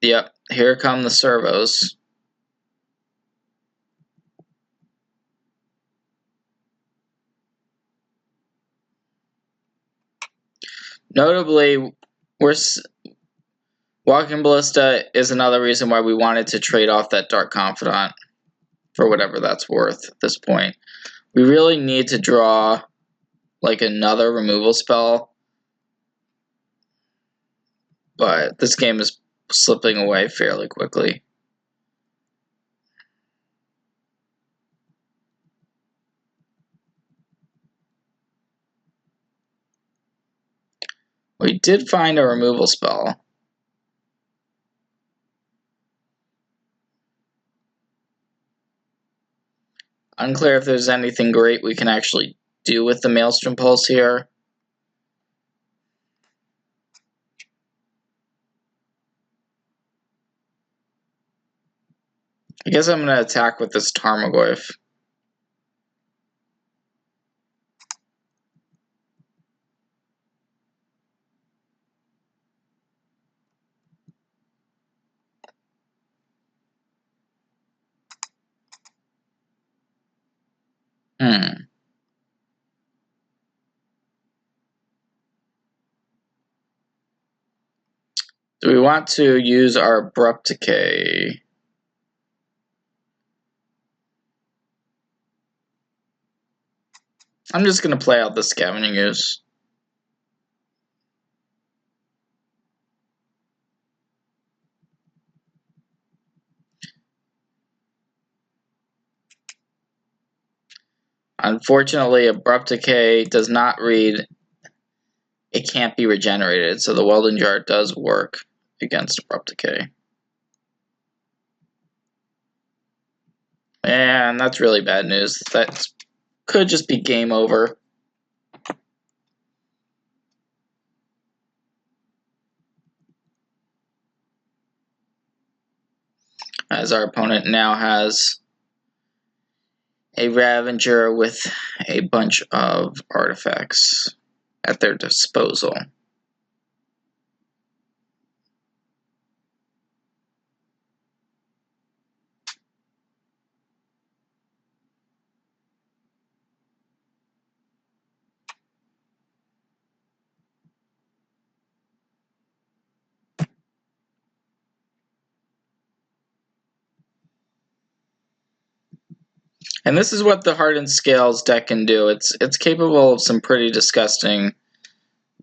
yep, here come the servos. Notably, Walking Ballista is another reason why we wanted to trade off that Dark Confidant for whatever that's worth at this point. We really need to draw like another removal spell, but this game is slipping away fairly quickly. We did find a removal spell. Unclear if there's anything great we can actually do with the Maelstrom Pulse here. I guess I'm going to attack with this Tarmogoyf. Do we want to use our Abrupt Decay? I'm just going to play out the Scavenging Ooze. Unfortunately, Abrupt Decay does not read it can't be regenerated, so the Welding Jar does work against Abrupt Decay. And that's really bad news. That could just be game over. As our opponent now has a Ravager with a bunch of artifacts at their disposal. And this is what the Hardened Scales deck can do. It's capable of some pretty disgusting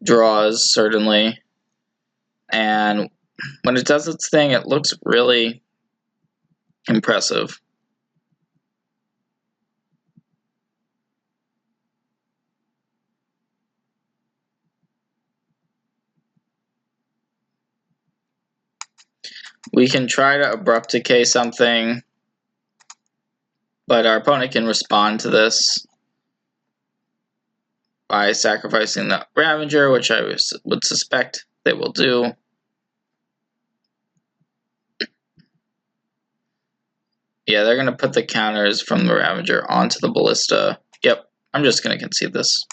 draws, certainly. And when it does its thing, it looks really impressive. We can try to Abrupt Decay something, but our opponent can respond to this by sacrificing the Ravager, which I would suspect they will do. Yeah, they're going to put the counters from the Ravager onto the Ballista. Yep, I'm just going to concede this.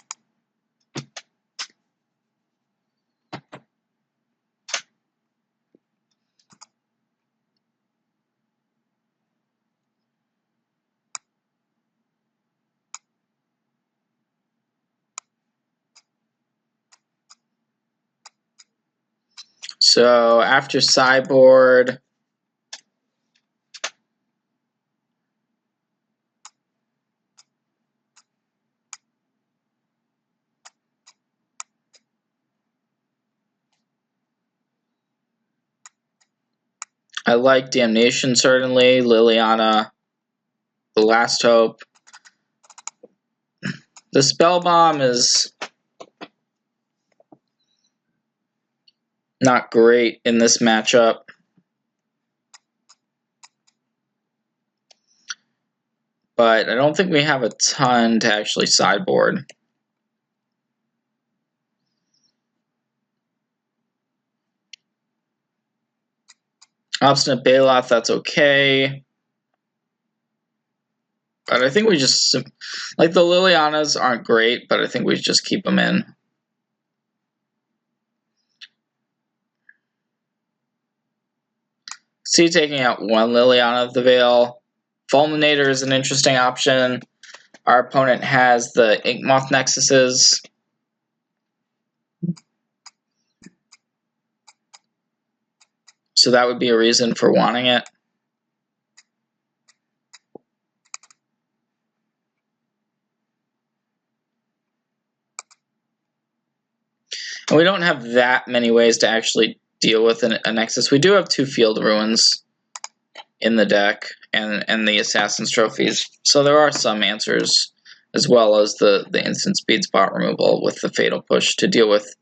So after sideboard, I like Damnation certainly, Liliana, The Last Hope. The Spell Bomb is not great in this matchup. But I don't think we have a ton to actually sideboard. Obstinate Baloth, that's okay. But I think we just, like, the Lilianas aren't great, but I think we just keep them in. See, taking out one Liliana of the Veil. Fulminator is an interesting option. Our opponent has the Inkmoth Nexuses. So that would be a reason for wanting it. And we don't have that many ways to actually deal with a Nexus. We do have 2 Field Ruins in the deck and the Assassin's Trophies. So there are some answers, as well as the instant speed spot removal with the Fatal Push to deal with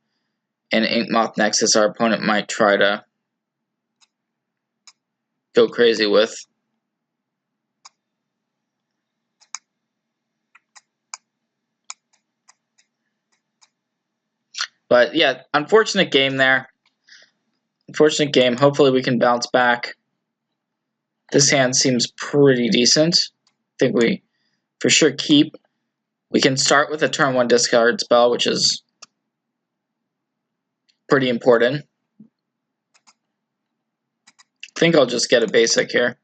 an Inkmoth Nexus our opponent might try to go crazy with. But yeah, unfortunate game there. Unfortunate game. Hopefully we can bounce back. This hand seems pretty decent. I think we for sure keep. We can start with a turn 1 discard spell, which is pretty important. I think I'll just get a basic here.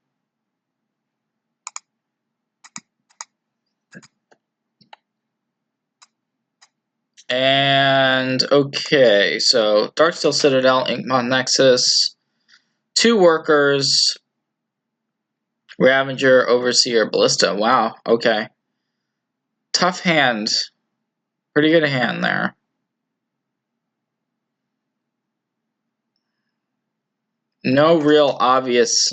And okay, so Darksteel Citadel, Inkmoth Nexus, 2 workers, Ravager, Overseer, Ballista. Wow, okay. Tough hand. Pretty good hand there. No real obvious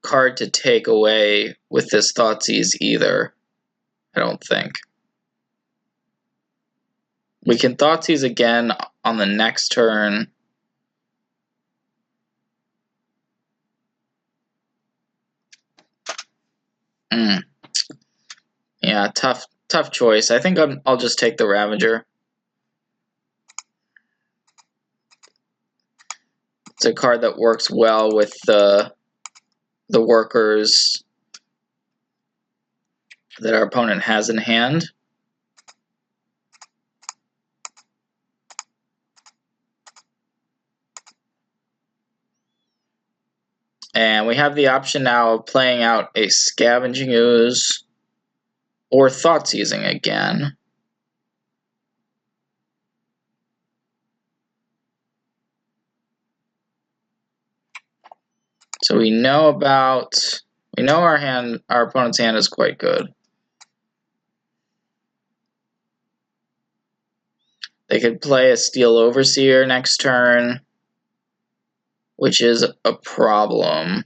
card to take away with this Thoughtseize either, I don't think. We can Thoughtseize again on the next turn. Yeah, tough choice. I think I'll just take the Ravager. It's a card that works well with the workers that our opponent has in hand. And we have the option now of playing out a Scavenging Ooze or Thoughtseizing again. So we know our opponent's hand is quite good. They could play a Steel Overseer next turn, which is a problem.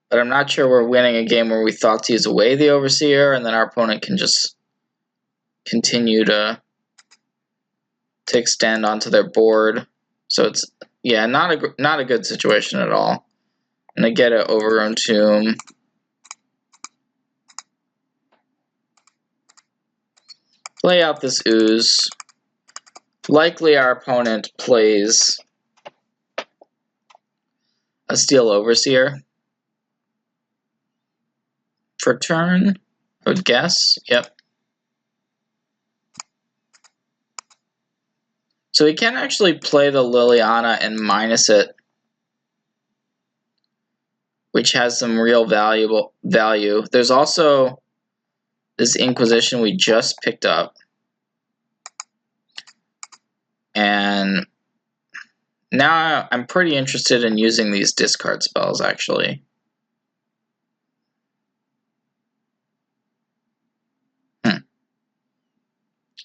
But I'm not sure we're winning a game where we Thoughtseize away the Overseer, and then our opponent can just continue to extend onto their board. So it's, yeah, not a good situation at all. And they get an Overgrown Tomb. Play out this Ooze. Likely our opponent plays a Steel Overseer for turn, I would guess. Yep. So he can actually play the Liliana and minus it which has some real value. There's also this Inquisition we just picked up. And now I'm pretty interested in using these discard spells, actually.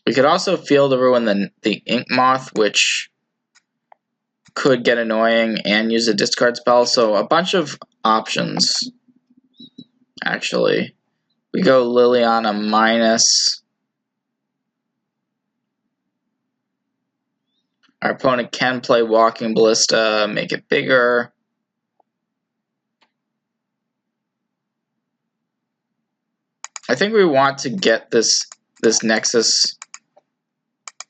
We could also Field of Ruin the Ink Moth, which could get annoying, and use a discard spell. So a bunch of options, actually. We go Liliana minus. Our opponent can play Walking Ballista, make it bigger. I think we want to get this Nexus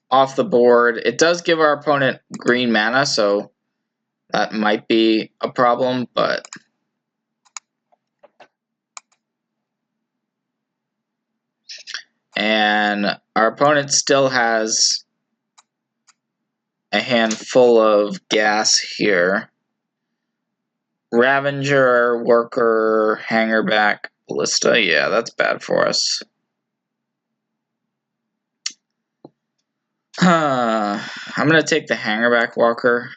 off the board. It does give our opponent green mana, so that might be a problem, but and our opponent still has a hand full of gas here. Ravager, Worker, Hangerback, Ballista. Yeah, that's bad for us. I'm going to take the Hangerback Walker.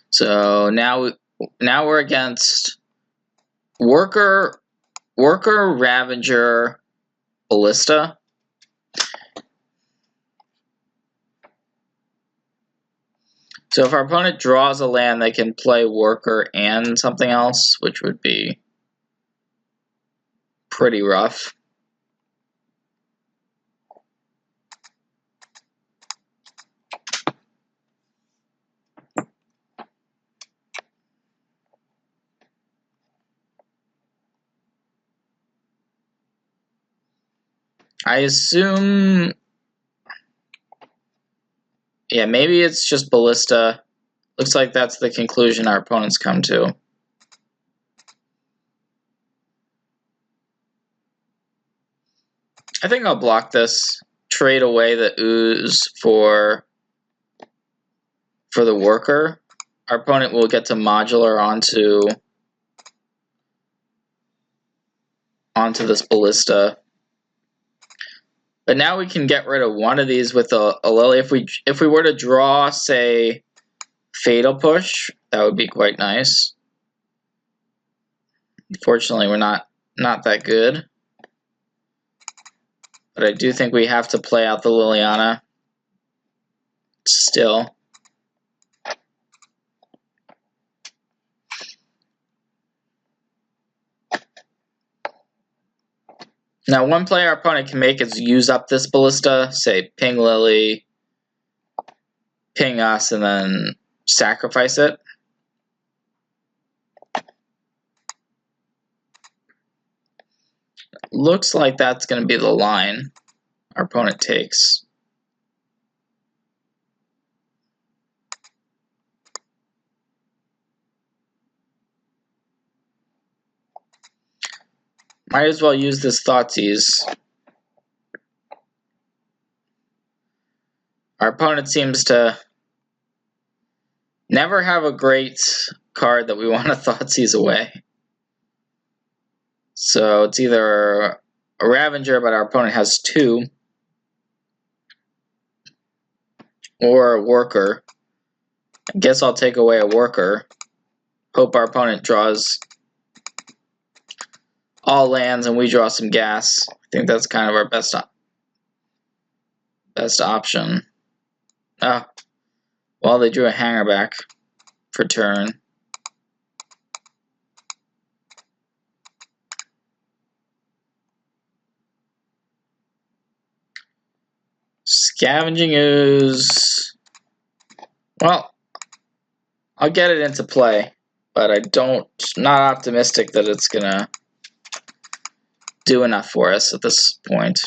So now we're against Worker, Ravager, Ballista. So if our opponent draws a land, they can play Worker and something else, which would be pretty rough. I assume, yeah, maybe it's just Ballista. Looks like that's the conclusion our opponents come to. I think I'll block this, trade away the Ooze for the Worker. Our opponent will get to modular onto this Ballista. But now we can get rid of one of these with a Lily. If we were to draw, say, Fatal Push, that would be quite nice. Unfortunately, we're not that good. But I do think we have to play out the Liliana still. Now, one play our opponent can make is use up this Ballista, say ping Lily, ping us, and then sacrifice it. Looks like that's going to be the line our opponent takes. Might as well use this Thoughtseize. Our opponent seems to never have a great card that we want to Thoughtseize away. So it's either a Ravager, but our opponent has two, or a Worker. I guess I'll take away a Worker. Hope our opponent draws all lands and we draw some gas. I think that's kind of our best option. Ah, well, they drew a Hangerback for turn. Scavenging Ooze. Well, I'll get it into play, but not optimistic that it's gonna do enough for us at this point.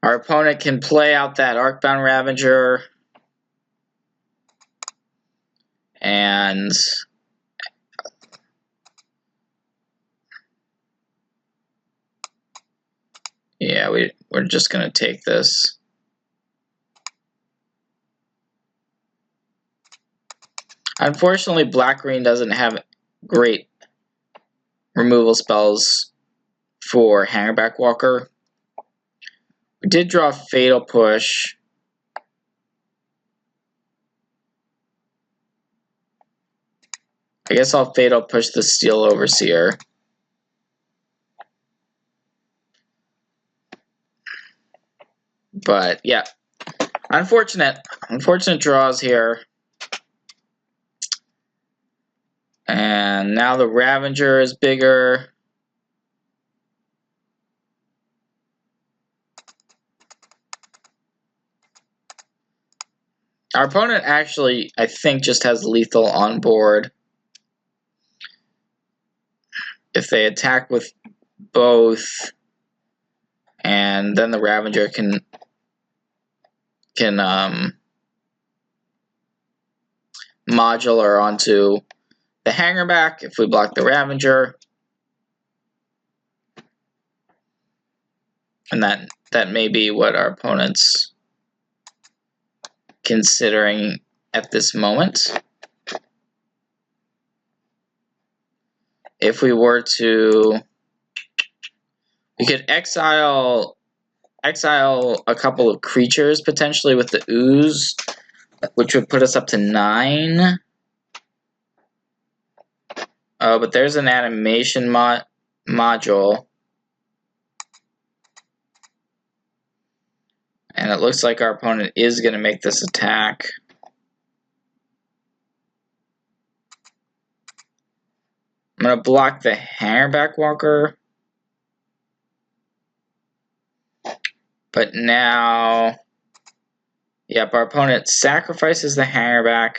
Our opponent can play out that Arcbound Ravager and yeah, we're just gonna take this. Unfortunately, black-green doesn't have great removal spells for Hangerback Walker. We did draw Fatal Push. I guess I'll Fatal Push the Steel Overseer. But yeah, unfortunate draws here. And now the Ravager is bigger. Our opponent actually, I think, just has lethal on board. If they attack with both, and then the Ravager can modular onto the Hangerback if we block the Ravager. And that may be what our opponent's considering at this moment. If we were to, we could exile a couple of creatures potentially with the Ooze, which would put us up to 9. But there's an animation module. And it looks like our opponent is going to make this attack. I'm going to block the Hangerback Walker. But now, yep, our opponent sacrifices the Hangerback.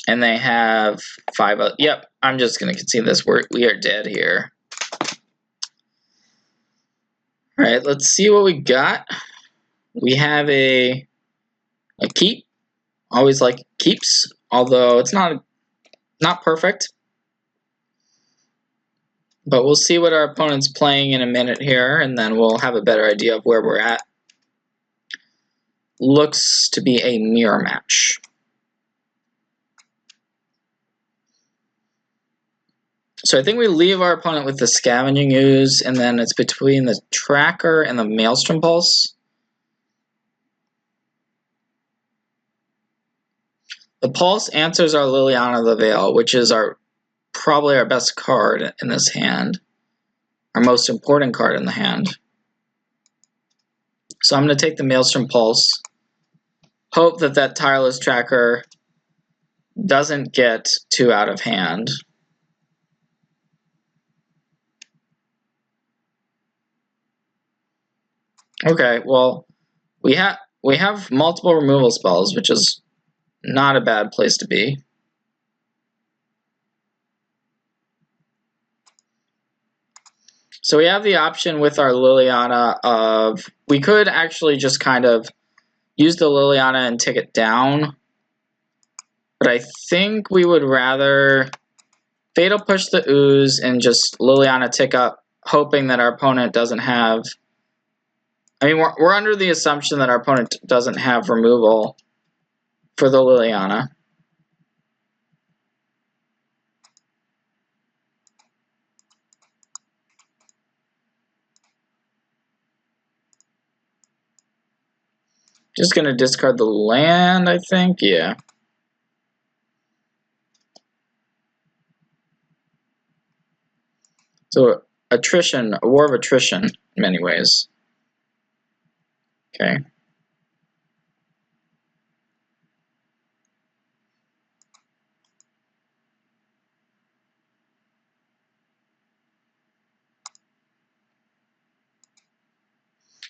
And they have 5. Yep, I'm just going to concede this. We are dead here. Alright, let's see what we got. We have a keep. Always like keeps, although it's not perfect. But we'll see what our opponent's playing in a minute here, and then we'll have a better idea of where we're at. Looks to be a mirror match. So I think we leave our opponent with the Scavenging Ooze, and then it's between the Tracker and the Maelstrom Pulse. The Pulse answers our Liliana the Veil, which is probably our best card in this hand. Our most important card in the hand. So I'm going to take the Maelstrom Pulse. Hope that Tireless Tracker doesn't get too out of hand. Okay, well, we have multiple removal spells, which is not a bad place to be. So we have the option with our Liliana of, we could actually just kind of use the Liliana and take it down. But I think we would rather Fatal Push the Ooze and just Liliana tick up, hoping that our opponent doesn't have, I mean, we're under the assumption that our opponent doesn't have removal for the Liliana. Just going to discard the land, I think. Yeah. So, attrition, a war of attrition in many ways. Okay.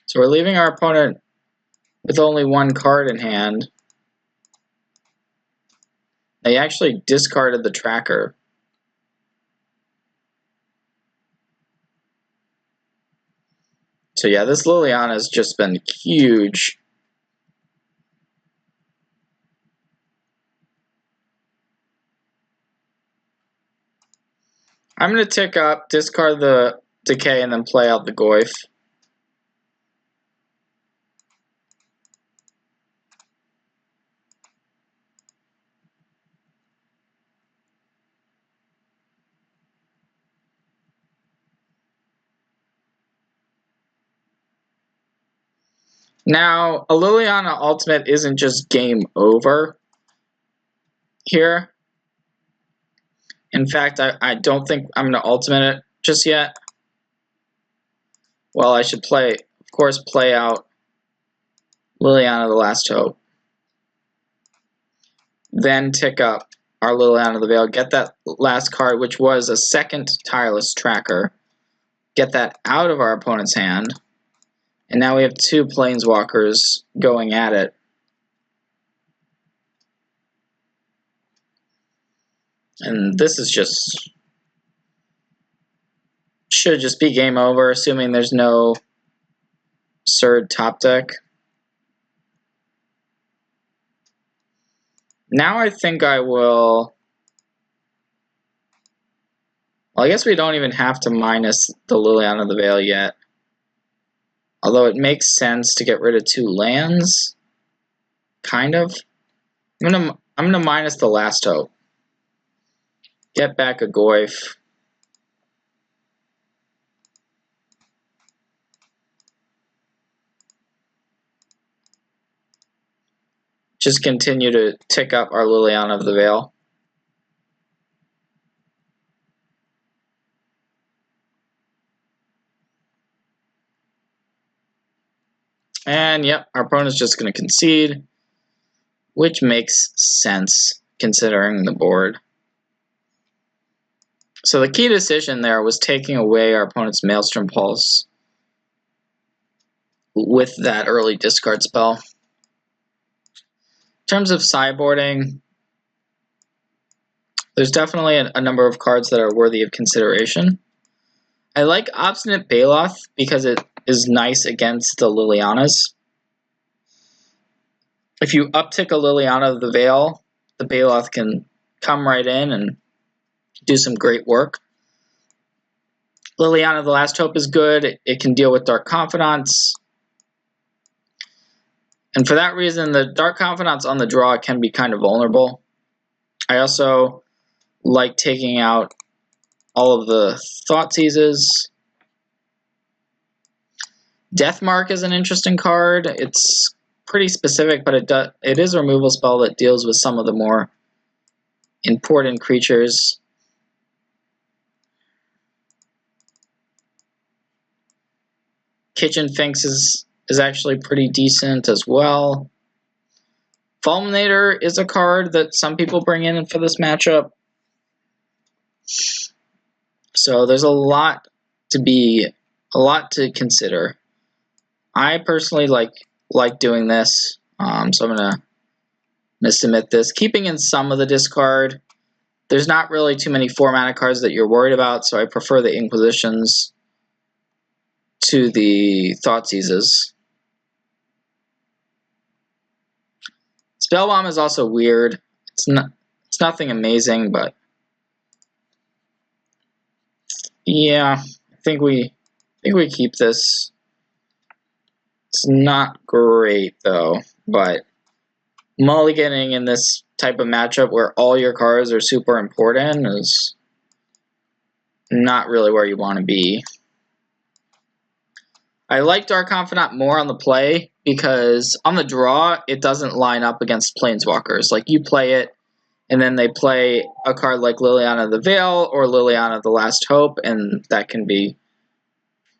So we're leaving our opponent with only one card in hand. They actually discarded the Tracker. So yeah, this Liliana has just been huge. I'm going to tick up, discard the Decay, and then play out the Goyf. Now, a Liliana ultimate isn't just game over here. In fact, I don't think I'm going to ultimate it just yet. Well, I should play, of course, play out Liliana the Last Hope. Then tick up our Liliana the Veil, get that last card, which was a second Tireless tracker. Get that out of our opponent's hand. And now we have two Planeswalkers going at it. And this is just... should just be game over, assuming there's no Surd top deck. Now I think I will... well, I guess we don't even have to minus the Liliana the Veil yet. Although it makes sense to get rid of two lands. Kind of. I'm gonna minus the Last Hope. Get back a Goyf. Just continue to tick up our Liliana of the Veil. And yep, our opponent's just going to concede, which makes sense considering the board. So the key decision there was taking away our opponent's Maelstrom Pulse with that early discard spell. In terms of sideboarding, there's definitely a number of cards that are worthy of consideration. I like Obstinate Baloth because it is nice against the Lilianas. If you uptick a Liliana of the Veil, the Baloth can come right in and do some great work. Liliana of the Last Hope is good. It can deal with Dark Confidants. And for that reason, the Dark Confidants on the draw can be kind of vulnerable. I also like taking out all of the Thoughtseizes. Deathmark is an interesting card. It's pretty specific, but it is a removal spell that deals with some of the more important creatures. Kitchen Finks is actually pretty decent as well. Fulminator is a card that some people bring in for this matchup. So there's a lot to consider. I personally like doing this, so I'm gonna submit this. Keeping in some of the discard. There's not really too many 4-mana cards that you're worried about, so I prefer the Inquisitions to the Thoughtseizes. Spellbomb is also weird. It's nothing amazing, but yeah, I think we keep this. It's not great though, but mulliganing in this type of matchup where all your cards are super important is not really where you want to be. I like Dark Confidant more on the play because on the draw, it doesn't line up against Planeswalkers. Like, you play it, and then they play a card like Liliana the Veil or Liliana the Last Hope, and that can be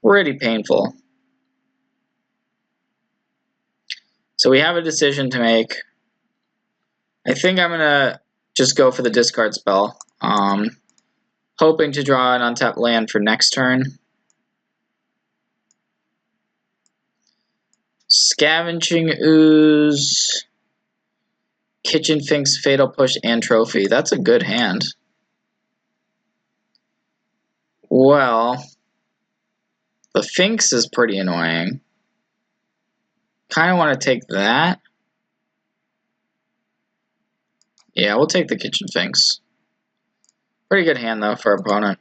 pretty painful. So we have a decision to make. I think I'm going to just go for the discard spell. Hoping to draw an untapped land for next turn. Scavenging Ooze, Kitchen Finks, Fatal Push, and Trophy. That's a good hand. Well, The Finks is pretty annoying. Kind of want to take that. Yeah, we'll take the Kitchen Finks. Pretty good hand, though, for our opponent.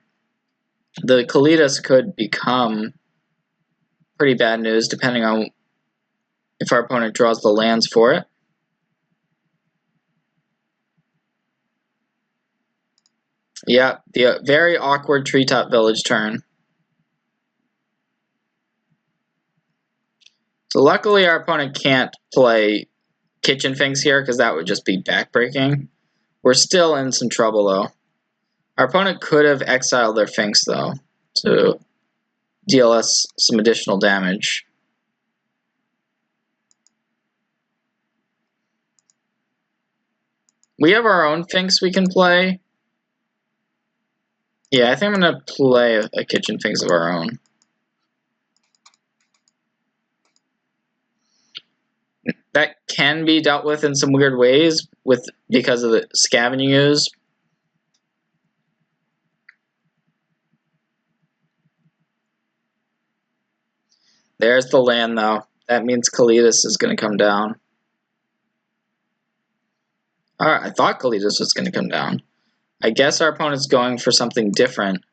The Kalitas could become pretty bad news, depending on if our opponent draws the lands for it. Yeah, the very awkward Treetop Village turn. So luckily our opponent can't play Kitchen Finks here, because that would just be backbreaking. We're still in some trouble, though. Our opponent could have exiled their Finks, though, to deal us some additional damage. We have our own Finks we can play. Yeah, I think I'm going to play a Kitchen Finks of our own. That can be dealt with in some weird ways because of the scavenging ooze. There's the land, though. That means Kalitas is going to come down. Alright, I thought Kalitas was going to come down. I guess our opponent's going for something different.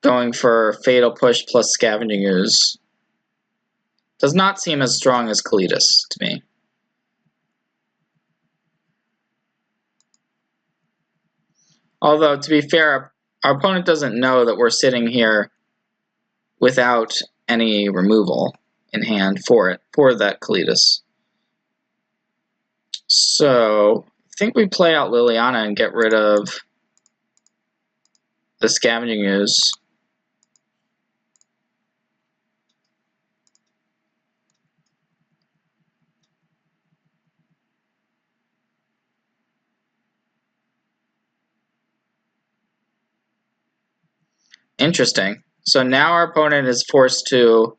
Going for Fatal Push plus Scavenging Ooze. Does not seem as strong as Kalitas to me. Although, to be fair, our opponent doesn't know that we're sitting here without any removal in hand for that Kalitas. So, I think we play out Liliana and get rid of the Scavenging Ooze. Interesting. So now our opponent is forced to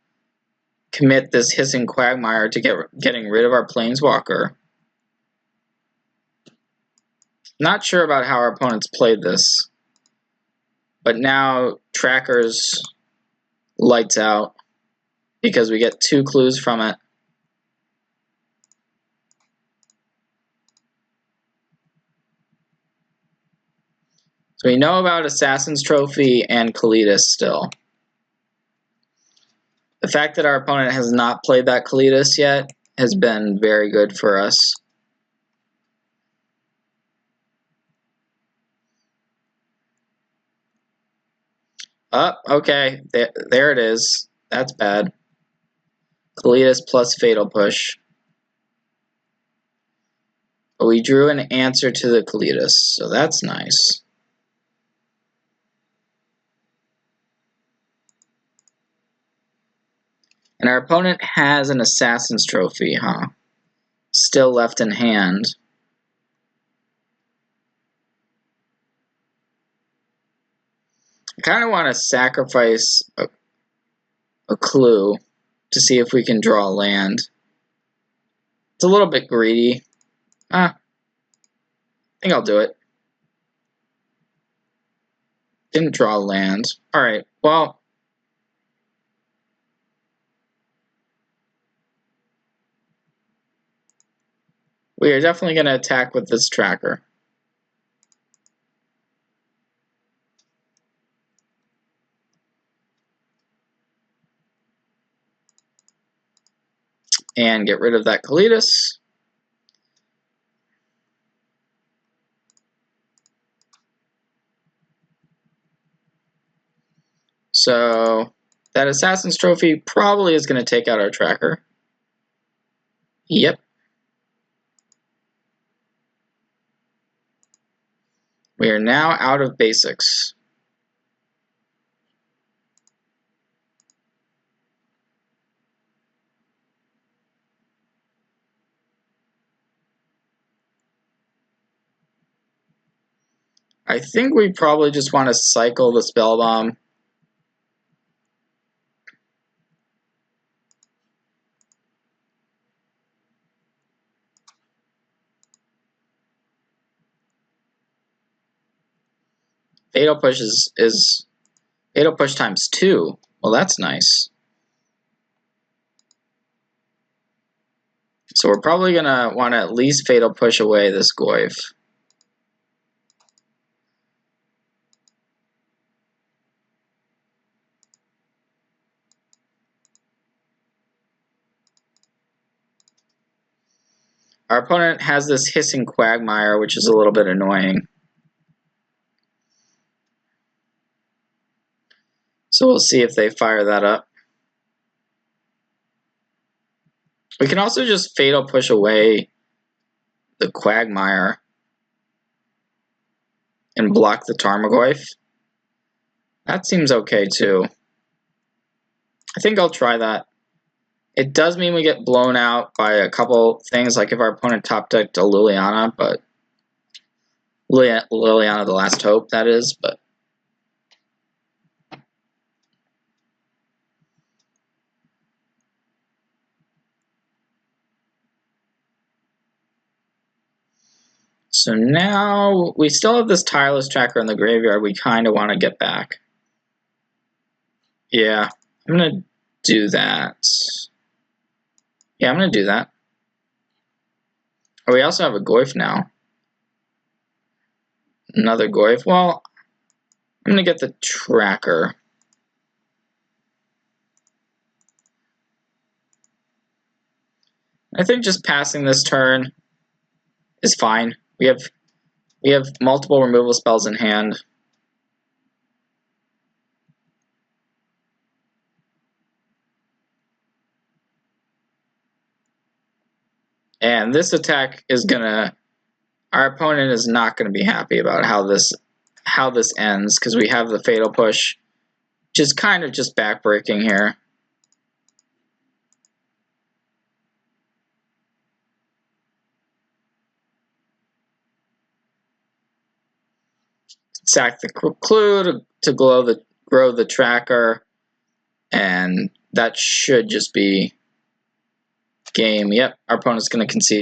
commit this Hissing Quagmire to getting rid of our Planeswalker. Not sure about how our opponents played this. But now Tracker's lights out because we get 2 clues from it. So we know about Assassin's Trophy and Kalitas still. The fact that our opponent has not played that Kalitas yet has been very good for us. Oh, okay. There it is. That's bad. Kalitas plus Fatal Push. But we drew an answer to the Kalitas, so that's nice. And our opponent has an Assassin's Trophy, huh? Still left in hand. I kind of want to sacrifice a clue to see if we can draw a land. It's a little bit greedy. I think I'll do it. Didn't draw a land. Alright, well. We are definitely going to attack with this tracker. And get rid of that Kalitas. So that Assassin's Trophy probably is going to take out our tracker. Yep. We are now out of basics. I think we probably just want to cycle the Spell Bomb. Fatal Push is Fatal Push times 2. Well, that's nice. So we're probably going to want to at least Fatal Push away this Goyf. Our opponent has this Hissing Quagmire, which is a little bit annoying. So we'll see if they fire that up. We can also just Fatal Push away the Quagmire and block the Tarmogoyf. That seems okay too. I think I'll try that. It does mean we get blown out by a couple things, like if our opponent top decked a Liliana, but Liliana the Last Hope, that is, but so now we still have this Tireless tracker in the graveyard we kind of want to get back. Yeah, I'm going to do that. Yeah, I'm going to do that. Oh, we also have a Goyf now. Another Goyf. Well, I'm going to get the tracker. I think just passing this turn is fine. We have multiple removal spells in hand. And this attack is gonna, our opponent is not gonna be happy about how this ends, because we have the Fatal Push, which is kind of just backbreaking here. Sack the clue to grow the tracker, and that should just be game. Yep, our opponent's gonna concede.